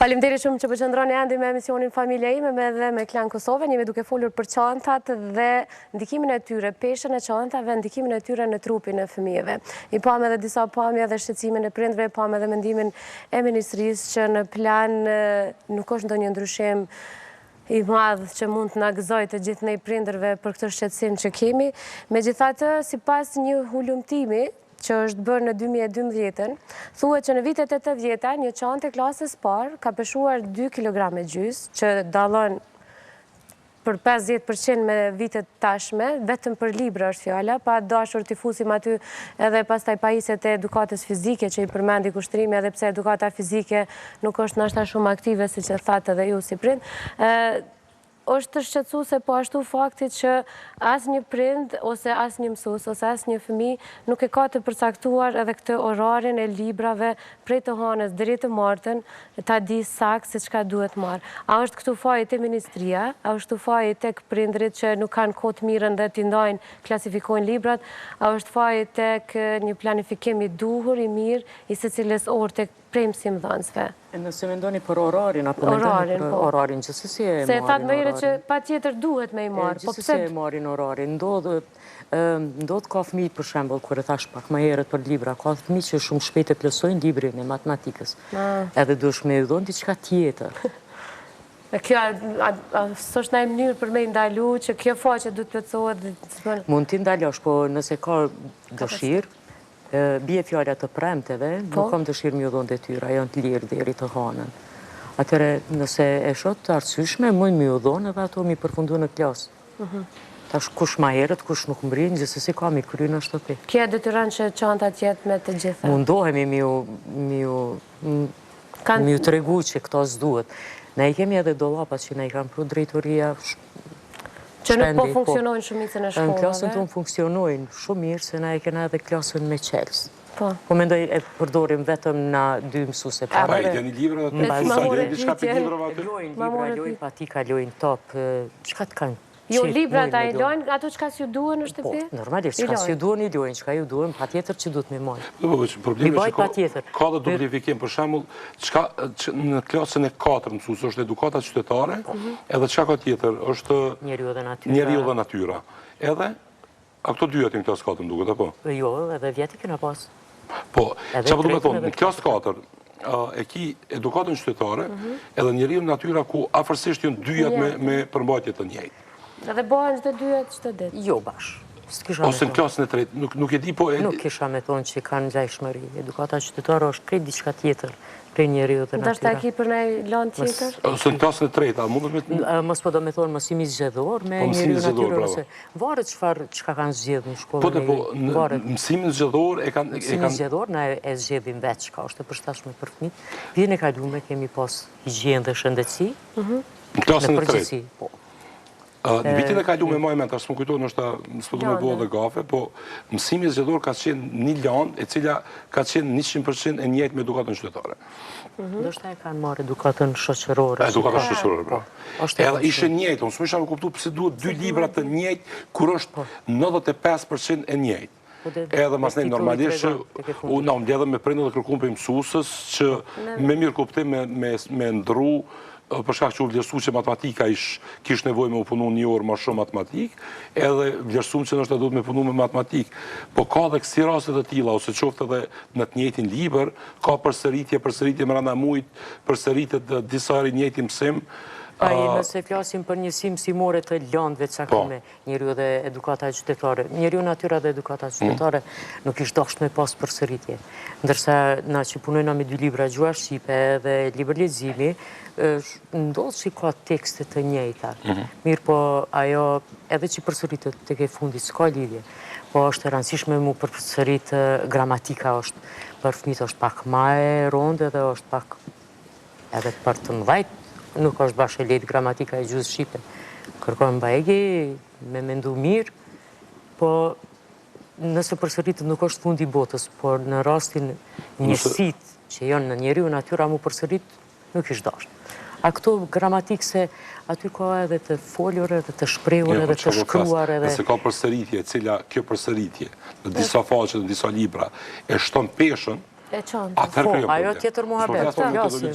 [SPEAKER 2] Faleminderit shumë që po qëndroni ende me emisionin Familja ime dhe me KlanKosova. Jemi duke folur për çantat dhe ndikimin e tyre, peshën e çantave, ndikimin e tyre në trupin e fëmijëve. I pam edhe disa pamje dhe shqetësimin e prindërve, pam edhe mendimin e ministrisë që në plan nuk është ndonjë ndryshim i madh që mund të na gëzojë të gjithë ne prindërve për këtë shqetësim që kemi. Megjithatë, sipas një hulumtimi që është bërë në 2012, thuhet që në vitet 80-ta një çantë e klasës parë ka peshuar 2 kg gjys, që dallon për 50% me vitet tashme, vetëm për libra është fjala, pa dashur t'i fusim aty edhe pastaj pajisjet e edukatës fizike që i përmendi kushtrimi, edhe pse edukata fizike nuk është ndoshta shumë aktive, siç e thatë edhe ju si prind. Është të shqetësuese po ashtu fakti që asnjë prind ose asnjë mësues ose asnjë fëmijë nuk e ka të përcaktuar edhe këtë orarin e librave prej të hënës deri të martën, ta di saktë se çka duhet marr. A është këtu faji te ministria, a është këtu faji tek prindrit që nuk kanë kohë të mirën dhe t'i ndajnë, klasifikojnë librat, a është faji tek një planifikim i duhur, i mirë, i secilës orë tek prej mësimdhënësve.
[SPEAKER 5] Nëse mendoni për orarin, apo mendoni për orarin, që si e
[SPEAKER 2] se thatë më herët që patjetër duhet me i marrë.
[SPEAKER 5] Gjithsesi e marrin orarin. Ndodh ka fëmijë për shembull, kur e thash pak më herët për libra, ka fëmijë që shumë shpejt e plotësojnë librin e matematikës. Edhe duhesh me i dhënë diçka tjetër.
[SPEAKER 2] Kjo s'është ndaj mënyrë për me ndalu që kjo faqe duhet plotësohet.
[SPEAKER 5] Mund t'i ndalosh, po nëse ka dëshirë, bie fjala të premteve, nuk kam dëshirë më dhënë detyra, janë të lirë deri të hënën. Atëre, nëse e shoh të arsyeshme, mund më dhënë edhe ato mi përfundu në klasë. Tash kush ma herët, kush nuk mbrin, gjithsesi ka mi kry në shtëpi.
[SPEAKER 2] Kje detyron që çantat jetë me të gjitha?
[SPEAKER 5] Mundohemi mi më ju tregu që këto s'duhet. Ne i kemi edhe dollapat që ne i kam pru drejtoria.
[SPEAKER 2] Që nuk po funksionojnë shumicën e shkollave?
[SPEAKER 5] Në klasën tonë funksionojnë shumë mirë, se na e kena edhe klasën me qels.
[SPEAKER 2] Po
[SPEAKER 5] mendoj e përdorim vetëm na 2 mësuse para.
[SPEAKER 4] Pa, i djeni libra dhe të mësuse, diçka për librave aty?
[SPEAKER 5] Lojnë, pa ti ka lojnë top, qka të kanë?
[SPEAKER 2] Jo, libra ta i lojnë, ato qka s'ju duhen në shtëpi?
[SPEAKER 5] Po, normalisht, qka s'ju duhen i lojnë, qka ju duhen, pa tjetër që duhet me mojnë.
[SPEAKER 4] Problemi është që ka dhe duplifikim, për shemull, në klasën e 4 mësuse është edukata qytetare, edhe qka ka tjetër është njeriu dhe natyra. Edhe, a këto dyja në klasë 4 duket, apo?
[SPEAKER 5] Jo, edhe vjeti kena pas.
[SPEAKER 4] Po, që përdu me thonë, në klasë 4, e ki edukatën qytetare, edhe njeriu dhe natyra ku afërsisht jënë dyjat me përmbajtje të njëjtë.
[SPEAKER 2] Edhe bëhen çdo dyjat çdo ditë?
[SPEAKER 5] Jo bash.
[SPEAKER 4] Ose në klasën e 3, nuk e di po...
[SPEAKER 5] Nuk kisha me thonë që kanë gjajshmëri. Edukata qytetare është krejt diçka tjetër, prej njeriu dhe natyra.
[SPEAKER 2] Ndashta ki për nej lanë tjetër?
[SPEAKER 4] Ose në klasën e 3, a mundet me...
[SPEAKER 5] Mos po do me thonë mësimi zgjedhor me njeriu dhe natyra, ose varet çka kanë zgjedhur në shkollë.
[SPEAKER 4] Po, mësimin zgjedhor e kanë...
[SPEAKER 5] Mësimin zgjedhor na e zgjedhin vetë çka është e përshtatshme për fëmijët. Vjen e kaluar kemi pas higjenë dhe shëndetësi.
[SPEAKER 4] Në klasën e 3. Në vitin e kaluar me majmen, tash më kujtohet s'po do me bëhe dhe gafe, po mësimi zgjedhor ka qenë një lanë e cila ka qenë 100% e njëjtë me edukatën qytetare.
[SPEAKER 5] Ndoshta e kanë marrë edukatën shoqërore.
[SPEAKER 4] Edukatën shoqërore, pra. Edhe ishe njëjtë, unë s'më kuptu pse duhet 2 libra të njëjtë, kur është 95% e njëjtë. Edhe mas nej normalisht që unë mbledhem me prindër dhe kërkuam për mësuesës që me mirë kuptim me ndru, për shkak që u vlerësu që matematika kish nevojë me u punu 1 orë më shumë matematik, edhe vlerësum që nështë duhet me punu me matematik. Po ka dhe kësi rastet e tilla, ose qoftë edhe në të njëjtin libër, ka përsëritje me randa mujt, përsëritje të disa herë njëjtin mësim.
[SPEAKER 5] Nëse flasim për njësim simore të lëndëve që ka me njeriu dhe edukata qytetare. Njeriu natyra dhe edukata qytetare nuk ishtë dosht me pas përsëritje. Ndërsa na që punojna me 2 libra gjua shqipe dhe libër leximi, ndodhë që ka tekste të njëjta. Mirë po ajo edhe që përsëritet të ke fundit s'ka lidhje. Po është e rëndësishme mu përsërit gramatika është për fëmijët është pak ma e rondë edhe është pak edhe për të mëdhajt. Nuk është bashkë e lejtë gramatika e gjusë shqipe. Kërkojmë bajegi, me mendu mirë, po nëse përsëritët nuk është fundi botës, por në rastin njësit që janë në njeriu natyra mu përsërit, nuk ishtë dashtë. A këto gramatikë se aty ka edhe të foljur, edhe të shprehur, edhe të shkruar, edhe...
[SPEAKER 4] Nëse ka përsëritje, cila kjo përsëritje, në disa faqe, në disa libra, e shton peshën,
[SPEAKER 5] ajo tjetër muhabet, po flasim.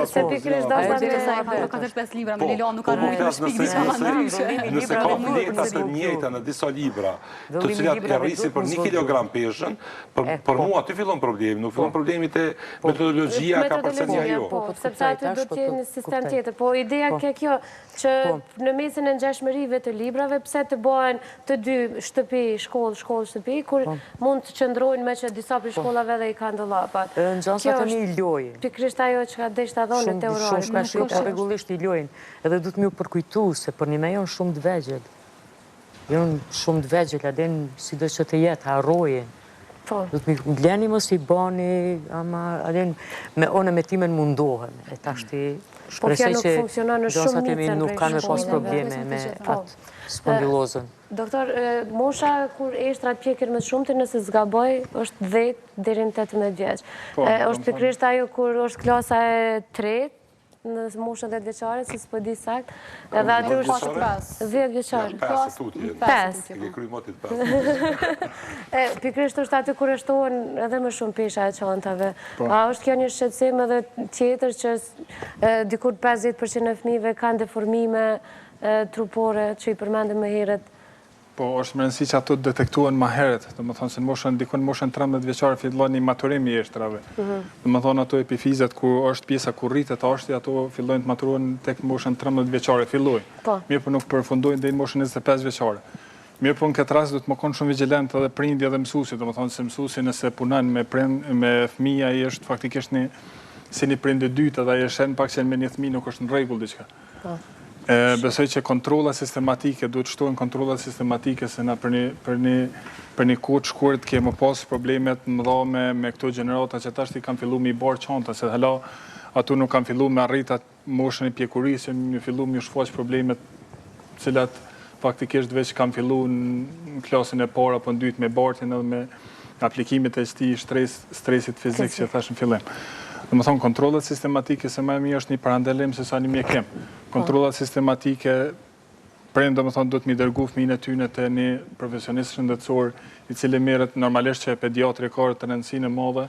[SPEAKER 2] Se pikrisht do
[SPEAKER 7] të sa e ka 45 libra me Lilon, nuk ka rrë
[SPEAKER 4] nëse ka fletat të njëjta në disa libra, të cilat e rrisin për 1 kilogram peshën, për mua aty fillon problemi, nuk fillon problemi të metodologjia ka përcenja jo.
[SPEAKER 2] Sepse aty do t'je një sistem tjetër, po ideja ke kjo që në mesin e ngjashmërive të librave, pse të bëhen të 2 shtëpi, shkollë, shtëpi, kur mund të qëndrojnë me që disa për shkollave dhe i kanë dollapat.
[SPEAKER 5] Nxënësat e mi i lojnë.
[SPEAKER 2] Pikrisht ajo që ka deshta dhonë në teorore.
[SPEAKER 5] Shumë shka shumë, regullisht i lojnë. Edhe du të mju përkujtu se për një me jonë shumë të vegjel. Jonë shumë të vegjel, adin si do që të jetë, harrojnë. Du të mi bleni mos i bani, ama adin me one me timen mundohen. E tashti shpresoj që nxënësat e mi nuk kanë me pas probleme me atë spondilozën.
[SPEAKER 2] Doktor, mosha kur eshtrat pjekin më shumëti nëse zgaboj është 10 deri në 18 vjeç. është pikrisht ajo kur është klasa e 3, në moshën 10 vjeçare, si s'po di sakt, edhe aty është 10 vjeçare.
[SPEAKER 4] 5. E kry motit 5.
[SPEAKER 2] Pikrisht është aty kur shtohen edhe më shumë pesha e çantave. A është kjo një shqetësim edhe tjetër që dikur 50% e fëmijëve kanë deformime trupore që i përmendëm më herët?
[SPEAKER 6] Po, është më rëndësi që ato detektuan ma heret. Dhe më thonë se në moshën 13 vjeqare fillon një maturim i eshtrave. Dhe më thonë ato epifizet ku është pjesa ku rritet ashti, ato fillojnë të maturuan tek moshën 13 vjeqare fillojnë. Mirë po nuk përfundojnë dhe në moshën 25 vjeqare. Mirë po në këtë rast du të më konë shumë vigilent edhe prindja dhe mësusi. Dhe më thonë se mësusi nëse punan me fëmija i është faktikisht si një prind e dytë edhe i është pak që me një fëmijë nuk është në rregull diçka. Besoj që kontrolla sistematike, duhet shtojnë kontrolla sistematike, se na për një kohë të shkurt kemi pas problemet mëdha me këto gjenerata që tash i kanë fillu me i barë çanta, se hala atu nuk kanë fillu me arritat moshën e pjekurisë, një fillu me shfaq problemet cilat faktikisht veç kanë fillu në klasën e parë apo në dytë me bartin edhe me aplikimit e sti stresit fizik që thash në fillim. Dhe më thonë, kontrollat sistematike se më e mirë është një parandalim se sa një mjekim. Kontrollat sistematike prindë, do më thonë, do të mi dërgu fëmijën e tyne të një profesionist shëndetësor i cili merret normalisht që e pediatri ka të rëndësinë e madhe,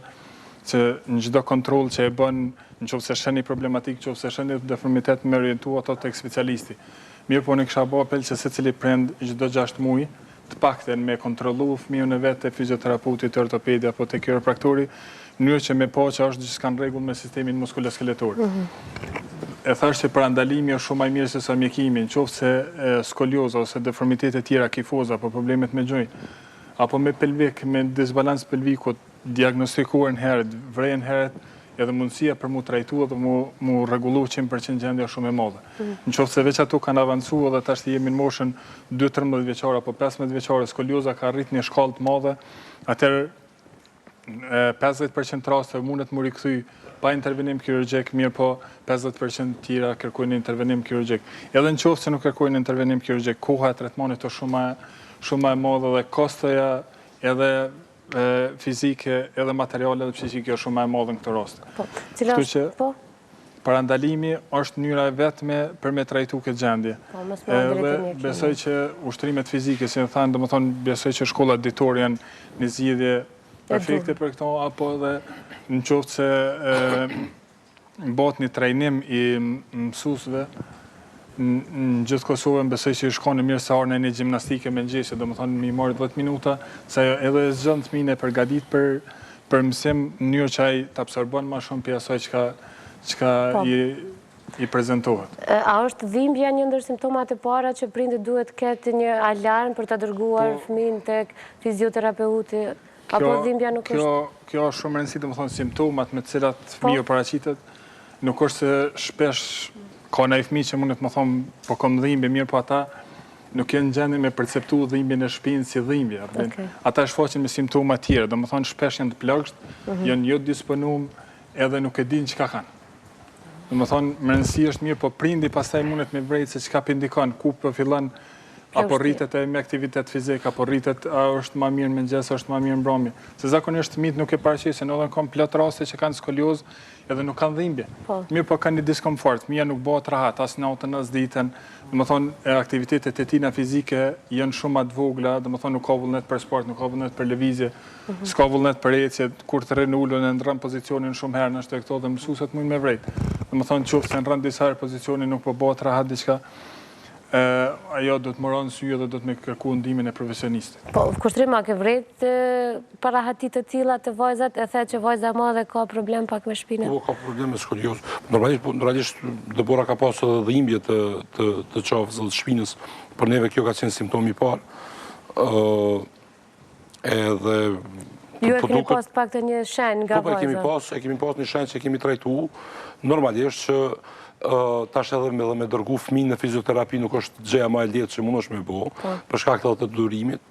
[SPEAKER 6] që në çdo kontroll që e bën, nëse shën një problematik, nëse shën një deformitet me orientu ato tek specialisti. Mirë po në kisha bë apel që secili prind çdo 6 muaj të pakten me kontrollu fëmijën e vet te fizioterapeuti, te ortopedi apo te kiropraktori, në mënyrë që me pa që është gjithçka në rregull me sistemin muskuloskeletor. E thash që parandalimi është shumë më i mirë se sa mjekimi, nëse skolioza ose deformitete tjera kifoza apo problemet me gjojnë, apo me pelvik, me disbalans pelvikut, diagnostikuar në herët, vrejen herët, edhe mundësia për mu trajtu dhe mu rregullu 100% gjendja shumë e madhe. Në qoftë se veç ato kanë avancu edhe tash jemi në moshën 2-13 vjeçare apo 15 vjeçare, skolioza ka arrit një shkallë të madhe, atëherë 50% raste mundet mu rikthy pa intervenim kirurgjik, mirë po 50% tjera kërkojnë intervenim kirurgjik. Edhe në qoftë se nuk kërkojnë intervenim kirurgjik, koha e tretmanit është shumë e madhe dhe kostoja edhe fizike, edhe materiale dhe psikike është shumë e madhe në këtë rast. Kështu që parandalimi është mënyra e vetme për me trajtu këtë gjendje. Edhe besoj që ushtrimet fizike, si në thanë, do më thonë, besoj që shkollat ditor janë një zgjidhje perfekte për këto, apo edhe në qoftë se bëhet një trajnim i mësuesve në gjithë Kosovën, besoj që i shkon në mirë sa orën e një gjimnastike me ngjese, do më thonë mi marrë 10 minuta, se edhe zgjën fëmijën e përgatit për mësim në mënyrë që ai të absorbon më shumë për asaj çka i prezentohet.
[SPEAKER 2] A është dhimbja një ndër simptomat e para që prindit duhet ketë një alarm për ta dërguar fëmijën tek fizioterapeuti? Apo dhimbja nuk është?
[SPEAKER 6] Kjo është shumë rëndësishme, do të thonë simptomat me të cilat fëmiu paraqitet, nuk është se shpesh ka ndaj fëmijë që mundet më thonë po kam dhimbje, mirë po ata nuk janë gjendje me perceptu dhimbjen e shpinës si dhimbje. Ata shfaqen me simptoma të tjera, do të thonë shpesh janë të plagësht, janë jo të disponuar edhe nuk e dinë çka kanë. Do të thonë më rëndësi është mirë po prindi pastaj mundet me vrejtë se çka po indikon, ku po fillon apo rritet e me aktivitet fizik, apo rritet a është ma mirë në mëngjes, është ma mirë në mbrëmje. Se zakonisht fëmijët nuk e paraqisin, edhe kanë plot raste që kanë skoliozë edhe nuk kanë dhimbje. Mirë po kanë një diskomfort, fëmia nuk bëhet rahat, as natën as ditën. Do të thonë aktivitetet e tina fizike janë shumë të vogla, do të thonë nuk ka vullnet për sport, nuk ka vullnet për lëvizje, s'ka vullnet për ecje, kur të rrin ulën e ndrën pozicionin shumë herë në këto dhe mësuesit mund me vrejt. Do të thonë qoftë se ndrën disa herë pozicionin nuk po bëhet rahat diçka, ajo do të moron sy dhe do të me kërku ndimin e profesionistit.
[SPEAKER 2] Po, kushtrim a ke vrejt para hatit të tilla të vajzat, e the që vajza madhe ka problem pak me shpinën?
[SPEAKER 4] Po, ka problem me skoliozë. Normalisht Debora ka pasur edhe dhimbje të qafës dhe të shpinës, për neve kjo ka qenë simptomi i parë. Edhe
[SPEAKER 2] ju e kemi pas pak të një shenjë nga vajza?
[SPEAKER 4] Po, e kemi pas një shenjë që kemi trajtu, normalisht që tash edhe me dërgu fëmijën në fizioterapi nuk është gjëja më e lehtë që mund është me bo, për shkak të durimit.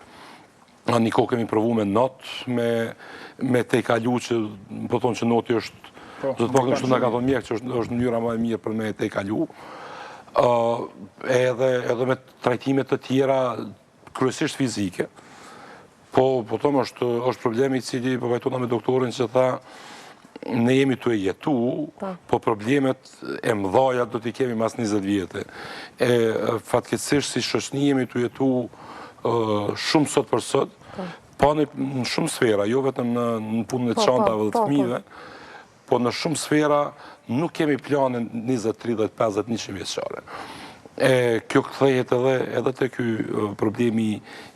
[SPEAKER 4] Një kohë kemi provu me not, me te kalu që po thonë që noti është, do të pak në shumë nga ka thonë mjek që është mënyra më e mirë për me te kalu. Edhe me trajtimet të tjera kryesisht fizike. Po thonë është problemi cili po vajtona me doktorin që tha ne jemi të e jetu, po problemet e mëdhaja do t'i kemi mas 20 vjetë. Fatkeqësisht si shoqni jemi të jetu shumë sot për sot, pa në shumë sfera, jo vetëm në punën e çantave dhe të fëmijëve, po në shumë sfera nuk kemi planin 20, 30, 50, 100 vjeçare. Kjo kthehet edhe te ky problemi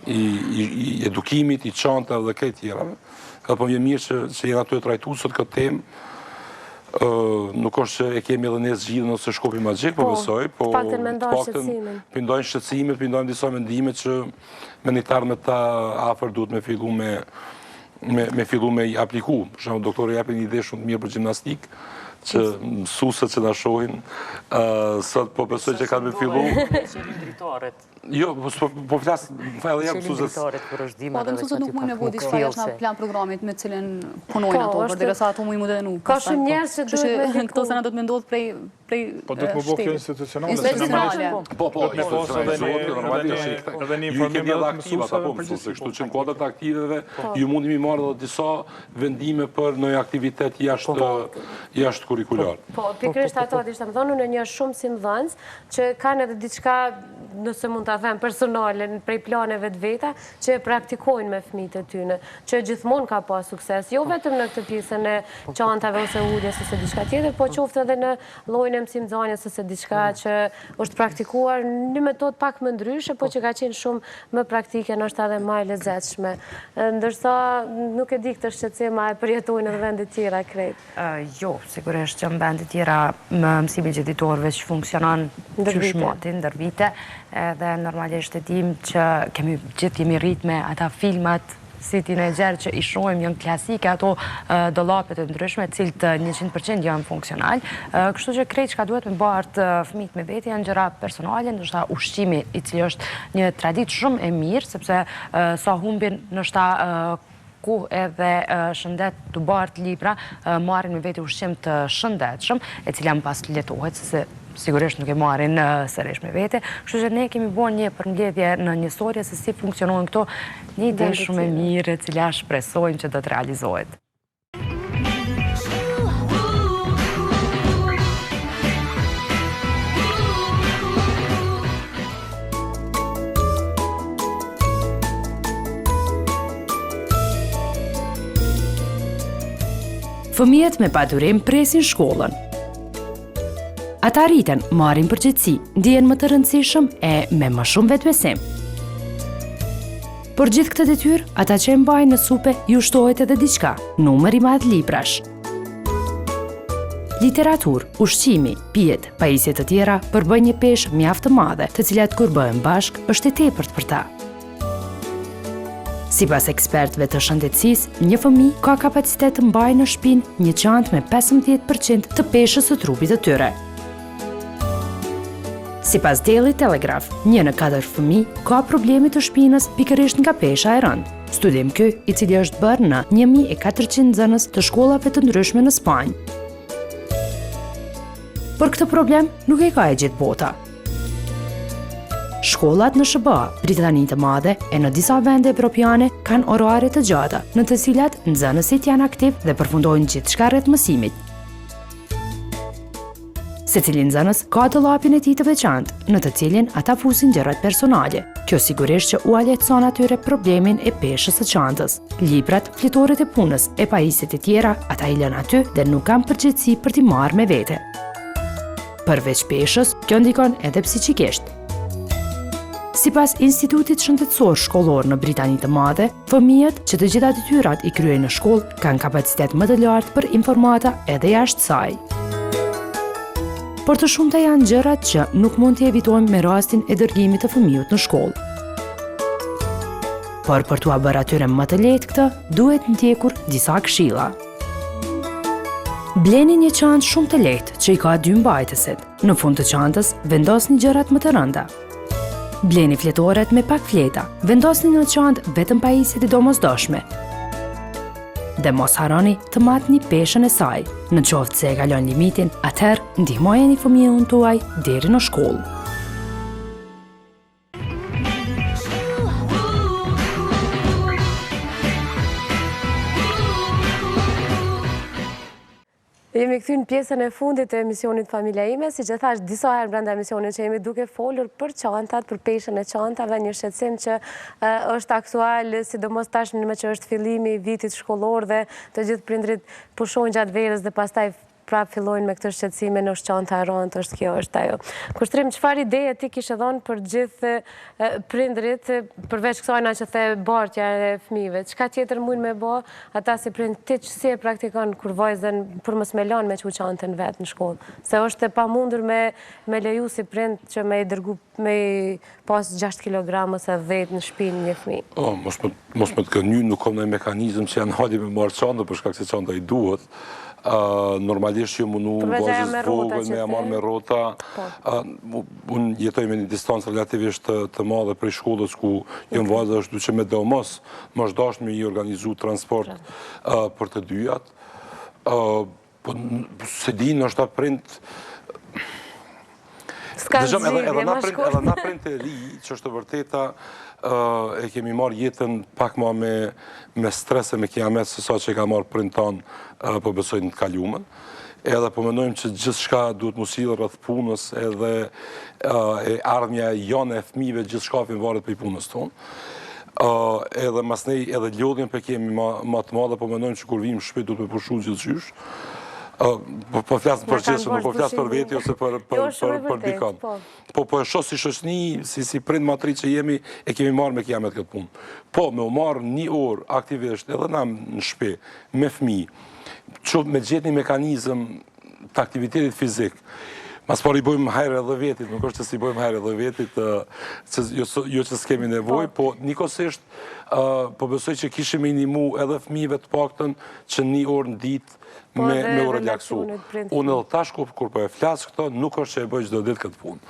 [SPEAKER 4] i edukimit, i çantave dhe këtij tjerave. Edhe po vjen mirë që jena të e trajtu sot këtë temë, nuk është që e kemi edhe ne zgjidhjen ose shkopi magjik, po besoj, po pindojnë shqetësimet, pindojnë disa mendimet që menitarë me ta afër duhet me fillu me i apliku. Për shembull, doktori japin një ide shumë të mirë për gjimnastik, që mësuesët që na shohin, sot po besoj që kanë me fillu. Jo, po flas, fajle jam mësuesës.
[SPEAKER 7] Po dhe mësuesët nuk mund me bëu diçka jashtë nga plan programit me cilën punojnë ato, përderisa ato mund dhe nuk.
[SPEAKER 2] Ka shumë njerëz që duhet me
[SPEAKER 7] këto se na do të mendojnë prej
[SPEAKER 6] po do të më bëjë institucionale.
[SPEAKER 4] Po, edhe një informim edhe aktiva apo mësuesve, kështu që në kuadrat e aktiveve ju mundemi marrë edhe disa vendime për ndonjë aktivitet jashtë kurrikular.
[SPEAKER 2] Po, pikërisht ato ishte më thonë në një shumë si mëdhënës që kanë edhe diçka, nëse mund ta them personale prej planeve të veta që praktikojnë me fëmijët e tyre, që gjithmonë ka pas sukses, jo vetëm në këtë pjesën e çantave ose uljes ose diçka tjetër, po qoftë edhe në llojin e mësimdhënies ose diçka që është praktikuar në një metodë pak më ndryshe, po që ka qenë shumë më praktike, ndoshta edhe më e lezetshme. Ndërsa nuk e di këtë shqetësim a e përjetojnë edhe vende tjera krejt.
[SPEAKER 13] Jo, sigurisht që në vende tjera mësimi gjeditorëve që funksionon qyshmoti ndër vite, edhe normalisht e dim që gjithë jemi rrit me ata filmat si teenager që i shohim janë klasike ato dollapet e ndryshme, cilët 100% janë funksional. Kështu që krejt çka duhet me bart fëmijët me vete janë gjëra personale, ndoshta ushqimi i cili është një traditë shumë e mirë, sepse sa humbin ndoshta kohë edhe shëndet të bart libra, marrin me vete ushqim të shëndetshëm, e cila më pas letohet se sigurisht nuk e marrin sërish me vete. Kështu që ne kemi bën një përmbledhje në një historie se si funksionojnë këto, një ide shumë e mirë e cila shpresojmë që do të realizohet.
[SPEAKER 14] Fëmijët me padurim presin shkollën. Ata rriten, marrin përgjegjësi, ndihen më të rëndësishëm e me më shumë vetbesim. Por gjithë këtë detyrë, ata që e mbajnë në supe ju shtohet edhe diçka, numër i madh librash. Literaturë, ushqimi, pijet, pajisje të tjera përbëjnë një peshë mjaft të madhe, të cilat kur bëhen bashk është e tepërt për ta. Sipas ekspertëve të shëndetësisë, një fëmijë ka kapacitet të mbajë në shpinë një çantë me 15% të peshës së trupit të tyre. Sipas Daily Telegraph, 1 në 4 fëmijë ka probleme të shpinës pikërisht nga pesha e rëndë. Studim ky, i cili është bërë në 1400 nxënës të shkollave të ndryshme në Spanjë. Por këtë problem nuk e ka e gjithë bota. Shkollat në SBA, Britaninë të Madhe e në disa vende evropiane kanë orare të gjata, në të cilat nxënësit janë aktiv dhe përfundojnë gjithçka rreth mësimit. Secili nxënës ka dollapin e tij të veçantë, në të cilin ata fusin gjërat personale. Kjo sigurisht që u lehtëson atyre problemin e peshës së çantës. Librat, flitoret e punës e pajisjet e tjera ata i lënë aty dhe nuk kanë përgjegjësi për t'i marrë me vete. Përveç peshës, kjo ndikon edhe psiqikisht. Sipas Institutit Shëndetësor Shkollor në Britaninë të Madhe, fëmijët që të gjitha detyrat i kryejnë në shkollë kanë kapacitet më të lartë për informata edhe jashtë saj. Por të shumta janë gjërat që nuk mund t'i evitojmë me rastin e dërgimit të fëmijët në shkollë. Por për t'ua bërë atyre më të lehtë këtë, duhet ndjekur disa këshilla. Bleni një çantë shumë të lehtë që i ka 2 mbajtësit. Në fund të çantës vendosni gjërat më të rënda. Bleni fletoret me pak fleta. Vendosni në çantë vetëm pajisjet e domosdoshme. Dhe mos harroni të matni peshën e saj. Në qoftë se e kalon limitin, atëherë ndihmojeni fëmijën tuaj deri në shkollë.
[SPEAKER 2] Jemi këthy në pjesën e fundit të emisionit Familja ime, si që thash disa herë brenda emisionit që jemi duke folur për çantat, për peshën e çantave, një shqetësim që është aktual, sidomos tashmë me që është fillimi i vitit shkollor dhe të gjithë prindrit pushojnë gjatë verës dhe pastaj prap fillojnë me këtë shqetësime në çanta e rëndë, është kjo është ajo. Kushtrim, çfarë ideje ti kishe dhënë për gjithë prindrit, përveç kësaj na që the bartja e fëmijëve, çka tjetër mund me bë ata si prind ti që si e praktikon kur vajzën për mos me lënë me çu çantën vet në shkollë, se është e pamundur me leju si prind që me i dërgu me pas 6 kg ose 10 në shpinë një fëmijë.
[SPEAKER 4] Mos me të këny, nuk kam ndonjë mekanizëm që janë hali me marrë çantë për shkak se çanta i duhet. normalisht që mundu vazhës vogël me marrë me rota. Unë jetoj me një distancë relativisht të madhe prej shkollës ku jënë vazhë është duqe me do mos dashtë me i organizu transport për të dyjat. Se di në është ta prind... Edhe na prind të ri, që është të vërteta, e kemi marrë jetën pak ma me stres e me kiamet se sa që ka marrë prind tanë po besojnë të kalumen. Edhe po mendojmë që gjithë shka duhet musilë rrëth punës edhe ardhmja janë e fëmive gjithë shkafin varet për i punës tonë. Edhe masnej edhe lodhjen për kemi ma të madhe, po mendojmë që kur vim shpet duhet me pushu gjithë qysh. Po flasë për qesë, nuk po flasë për veti ose për dikon. Po e shosë si shoshni, si prind matri që jemi, e kemi marrë me kiamet këtë punë. Po, me u marrë një orë aktivisht, edhe na në shpe, me fmi, që me gjithë një mekanizm të aktivitetit fizik, mas par i bojmë hajrë edhe vetit, nuk është që si bojmë hajrë edhe vetit, jo që s'kemi nevoj, po nikosisht, po besoj që kishim minimu edhe fmive të paktën që një orë në ditë me u relaksu. Unë edhe tash kur po e flasë këto, nuk është që e bëjë çdo ditë këtë punë.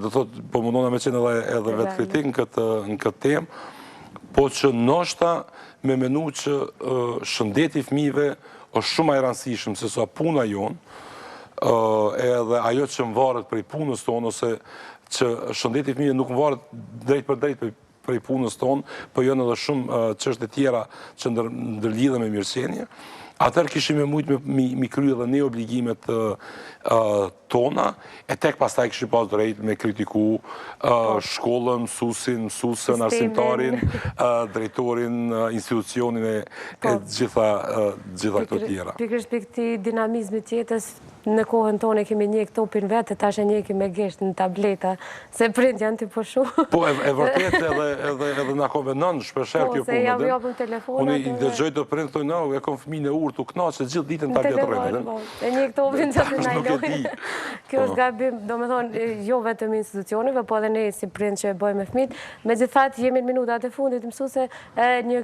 [SPEAKER 4] Do thot, po mundona me qenë edhe vetë kritik në këtë temë, po që ndoshta me menu që shëndeti fëmijëve është shumë e rëndësishëm se sa puna jonë, edhe ajo që më varet prej punës tonë, ose që shëndeti fëmijëve nuk më varet drejt për drejt prej punës tonë, po janë edhe shumë çështje tjera që ndërlidhen me mirëqenie. Atër kishim e mujtë mi kry edhe ne obligimet tona, e tek pastaj kishim pas drejt me kritiku shkollën, mësusën, arsimtarin, drejtorin, institucionin e gjitha këto tjera.
[SPEAKER 2] Pikërisht për këti dinamizmi tjetës, në kohën tonë e kemi njek topin vetë, tash e njeki me gesht në tableta, se prind janë të pushu.
[SPEAKER 4] Po, e vërtet edhe nga konvenon, shpesher kjo punë.
[SPEAKER 2] Po, se jam jopën telefonat.
[SPEAKER 4] Unë i dëgjoj të prind, thoi, no, e kom fëmi në urë të knaqë, se gjithë ditën tabletë rrëndën.
[SPEAKER 2] E njek topin që të najlojnë. Kjo është gabim, do me thonë, jo vetëm institucionive, po edhe ne si prind që e bëjmë me fëmit. Me gjithat, jemi në minutat e fundit, mësuse një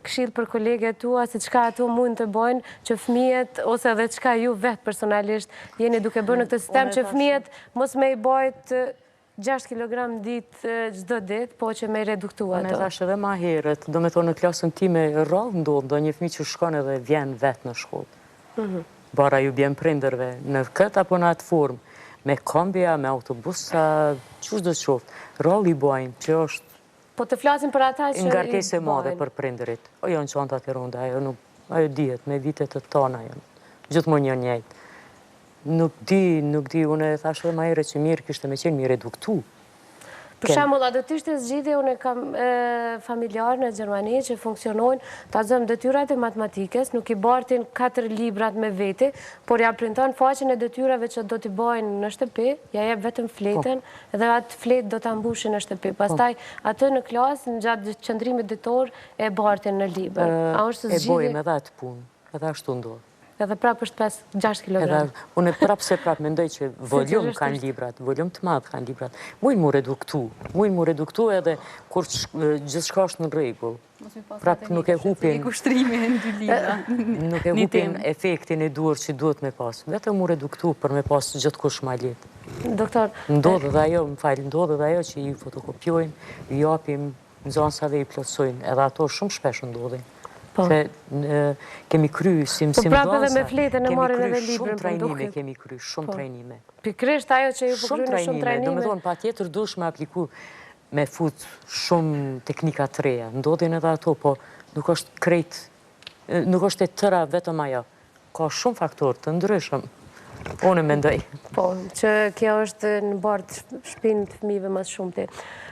[SPEAKER 2] këshill për kolegët tua, se qka ato mund të bojnë që fëmijet, ose edhe qka ju vetë personalisht jeni duke bërë në këtë sistem, që fëmijet mos me i bojt 6 kg ditë gjdo ditë, po që me i reduktu ato.
[SPEAKER 5] Me thash edhe ma herët, do me thonë në klasën time rrallë ndodhë, do një fëmi që shkon edhe vjen vetë në shkollë. Bara ju bjen prinderve në këtë apo në atë formë, me kombija, me autobusa, qështë do të qoftë, rrallë i bojnë, që është
[SPEAKER 2] po të flasim për ata që
[SPEAKER 5] ngarkesë e madhe për prinderit. O janë çantat e runda, ajo dihet, me vitet të tona janë. Gjithmonë janë njëjtë. Nuk di, unë e thashë edhe ma herë që mirë kishte me qenë mirë eduktu.
[SPEAKER 2] Për shembull, a do të ishte zgjidhje, unë kam familjarë në Gjermani që funksionojnë, ta zëmë detyrat e matematikës, nuk i bartin 4 librat me veti, por ja printon faqen e detyrave që do t'i bojnë në shtëpi, ja jep vetëm fletën, dhe atë fletë do t'a mbushin në shtëpi. Pastaj, atë në klasë, në gjatë qëndrimit ditor, e bartin në libër.
[SPEAKER 5] E bojmë edhe atë punë, edhe ashtu ndodhë.
[SPEAKER 2] Edhe prapë është 5-6 kg.
[SPEAKER 5] Unë prapë se prapë mendoj që voljum kanë librat, voljum të madhë kanë librat. Mujnë mu reduktu edhe kur gjithë shka është në regull. Prapë nuk e hupin... Nuk e hupin efektin e duar që duhet me pas. Vetëm mu reduktu për me pas gjithë kush ma letë.
[SPEAKER 2] Doktor...
[SPEAKER 5] Ndodhë dhe ajo, më falë, ndodhë dhe ajo që i fotokopjojnë, i japim, në zonësa dhe i plotsojnë. Edhe ato shumë shpesh ndodhin. Se kemi kry si mësim
[SPEAKER 2] dhansa,
[SPEAKER 5] shumë trajnime kemi kry, shumë trajnime.
[SPEAKER 2] Pikrisht ajo që ju përkrynë shumë trajnime.
[SPEAKER 5] Do me thonë, pa tjetër dush me apliku me fut shumë teknika të reja. Ndodhin edhe ato, po nuk është krejt, nuk është e tëra vetëm ajo. Ka shumë faktor të ndryshëm. Unë mendoj.
[SPEAKER 2] Po, që kjo është në bardë shpinë të fëmijëve më shumë ti.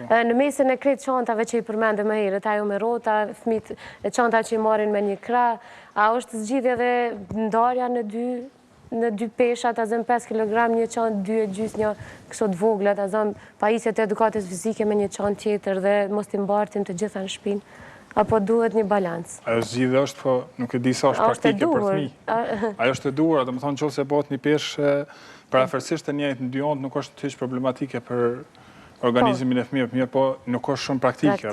[SPEAKER 2] Në mesin e krejt çantave që i përmende më herët, ajo me rrota, fëmijët e çanta që i marrin me një krah, a është zgjidhje dhe ndarja në dy pesha, ta zëm 5 kg, një çantë 2,5, një kështu të vogla, ta zëm pajisjet e edukatës fizike me një çantë tjetër dhe mos t'i mbartin të gjitha në shpinë. Apo duhet një balans?
[SPEAKER 6] Ajo zgjidhje është, po nuk e di sa është praktike për fëmijë. Ajo është e duhur, do të thonë nëse bëhet një peshë paraferësisht e njëjtë në dy anë, nuk është hiç problematike për organizimin e fëmijëve, mirë po nuk është shumë praktike.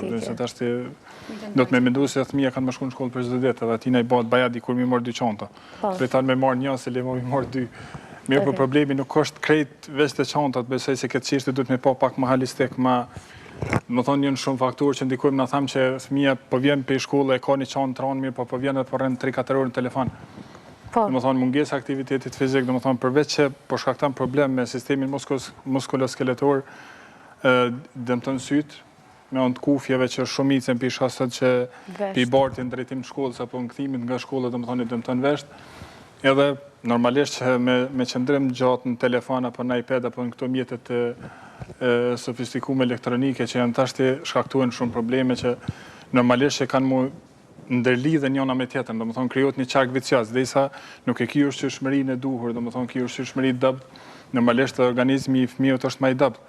[SPEAKER 6] Do të me mendu se fëmija kanë më shku në shkollë për çdo ditë, edhe atina i bëhet bajadi kur mi morë 2 çanta. Pritan me marë një, se le mi morë 2. Mirë po problemi nuk është krejt veç të çantat, besoj se këtë çështje duhet me pa pak më holistik, më thonë njën shumë fakturë që ndikojmë në thamë që fëmija po vjen për shkollë e ka një çantë tronë mirë, po vjen edhe po rënë 3-4 orë në telefon. Më thonë mungesë aktivitetit fizik, më thonë përveç që po shkakton problem me sistemin muskuloskeletor, dëmton sytë, me anë të kufjeve që shumicën për shasët që për i bartin drejtim të shkollës apo në këthimit nga shkollët, më thonë i dëmton vesht, edhe normalisht që me qëndrim gjatë në telefon apo në iPad apo në këto mjetet sofistikume elektronike që janë tashti shkaktuar shumë probleme që normalisht që kanë mu ndërlidhe njëna me tjetër, do më thonë krijohet një qark vicioz, dhe isa nuk e kjo ushqyeshmërinë e duhur, do më thonë kjo ushqyeshmëri dëbt, normalisht organizmi i fëmijët është më i dëbt.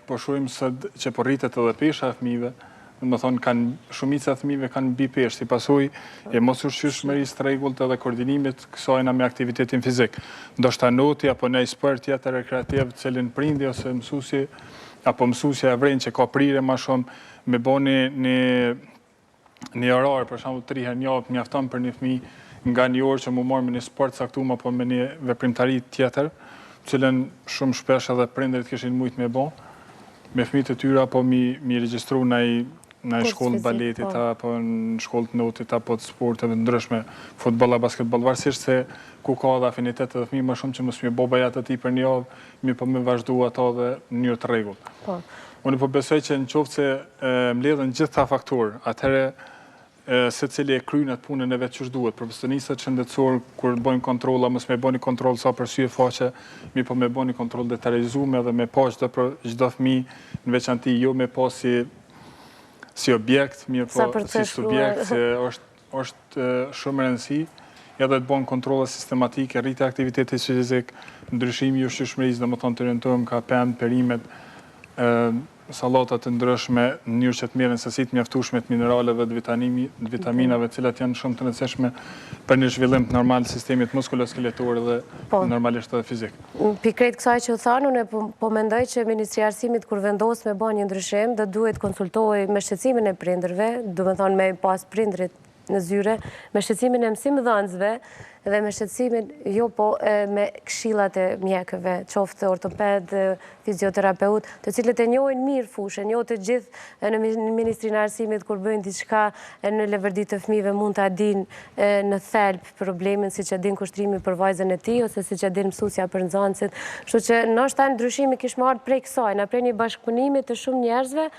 [SPEAKER 6] Po shohim që po rritet edhe pesha e fëmijëve, do më thonë shumica e fëmijëve kanë mbi peshë, si pasojë e mos ushqyeshmërisë të rregullt edhe koordinimit kësajna me aktivitetin fizik. Ndoshta noti apo një sport tjetër rekreativ, cilin prindi ose mësuesi apo mësuesja e vren që ka prirje më shumë me boni një orar, për shembull 3 herë në javë mjafton për një fëmijë nga një orë që mu marrë me një sport saktuar apo me një veprimtari tjetër, cilën shumë shpesh edhe prindërit kishin mujt me bë, me fëmijët e tyre apo mi regjistru në shkollë baletit, apo në shkollë të notit, apo të sporteve ndryshme, futbolla, basketball, varësisht se ku ka dhe afinitet edhe fëmijë më shumë që mos mi bo bajat e ti për një javë, mi po me vazhdu ato dhe në njërë të rregullt. Unë po besoj që në qoftë se mbledhen gjithë ta faktorë, atëherë se cili e kryen atë punën e vetë që duhet. Profesionistët shëndetësor, kur bëjnë kontrolla, mos me bëni kontroll sa për sy e faqe, mi po me bëni kontroll detalizuar dhe me pa çdo fëmijë në veçanti, jo me pa si objekt, mirë po si subjekt, se është shumë rëndësi, edhe të bëjnë kontrolla sistematike, rritje aktivitetit fizik, ndryshimi i ushqyeshmërisë, domethënë të orientohem ka pemë, perimet, sallatat të ndryshme në mënyrë që të merren sasi të mjaftueshme të mineraleve dhe vitaminave, të cilat janë shumë të rëndësishme për një zhvillim të normal të sistemit muskuloskeletor dhe normalisht edhe fizik.
[SPEAKER 2] Pikërisht kësaj që u thanë, unë po mendoj që Ministria e Arsimit kur vendos me bën një ndryshim, do duhet konsultohej me shqetësimin e prindërve, do të thonë me pas prindrit në zyre, me shqetësimin e mësimdhënësve dhe me shqetësimin jo po me këshillat e mjekëve, qoftë ortoped, fizioterapeut, të cilët e njohin mirë fushën, jo të gjithë në Ministrinë e Arsimit kur bëjnë diçka në levërdi të fëmijëve mund ta dinë në thelb problemin, siç e din kushtrimi për vajzën e tij ose siç e din mësuesja për nxënësit. Kështu që ndoshta ndryshimi kish marrë prej kësaj, prej një bashkëpunimi të shumë njerëzve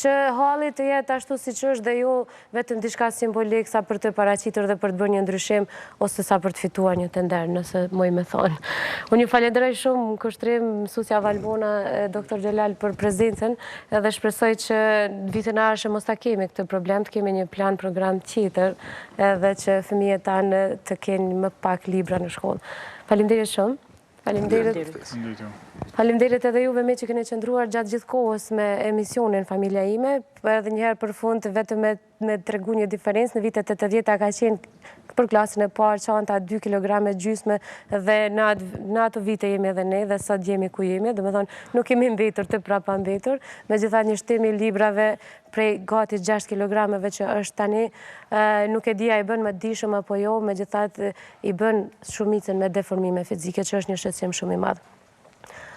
[SPEAKER 2] që halli të jetë ashtu siç është dhe jo vetëm diçka simbolik sa për të paraqitur dhe për të bërë një ndryshim ose sa për të fituar një tender, nëse muj me thonë. Unë ju falenderoj shumë kushtrim mësuesja Valbona, doktor Xhelal për prezencën edhe shpresoj që vitin e ardhshëm mos ta kemi këtë problem, të kemi një plan program tjetër edhe që fëmijët tanë të kenë më pak libra në shkollë. Faleminderit shumë. Faleminderit edhe juve me që keni qëndruar gjatë gjithë kohës me emisionin Familja ime, edhe njëherë për fund vetëm me tregu një diferencë, në vitet 80 ka qenë për klasën e parë Çantat 2 kg gjysmë dhe në ato vite jemi edhe ne dhe sot jemi ku jemi, dhe me thonë nuk kemi mbetur të prapa mbetur, me gjithat një shtimi librave prej gati 6 kg që është tani, nuk e dia i bën më dishëm apo jo, me gjithat i bën shumicën me deformime fizike, që është një shqetësim shumë i madh.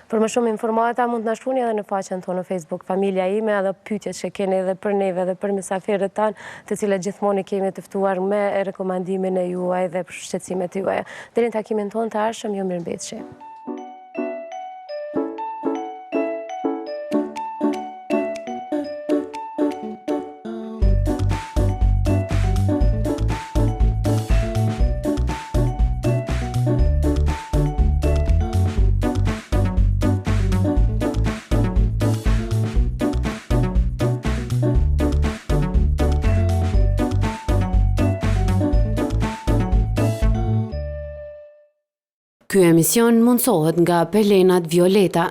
[SPEAKER 2] Për më shumë informata mund të na shkruani edhe në faqen tonë në Facebook Familja ime, edhe pyetjet që keni edhe për neve dhe për mysafirët tanë, të cilët gjithmonë kemi të ftuar me rekomandimin e juaj dhe për shqetësimet juaja. Deri në takimin tonë të ardhshëm, ju mirëmbëjtje.
[SPEAKER 1] Ky emision mundsohet nga Pelenat Violeta.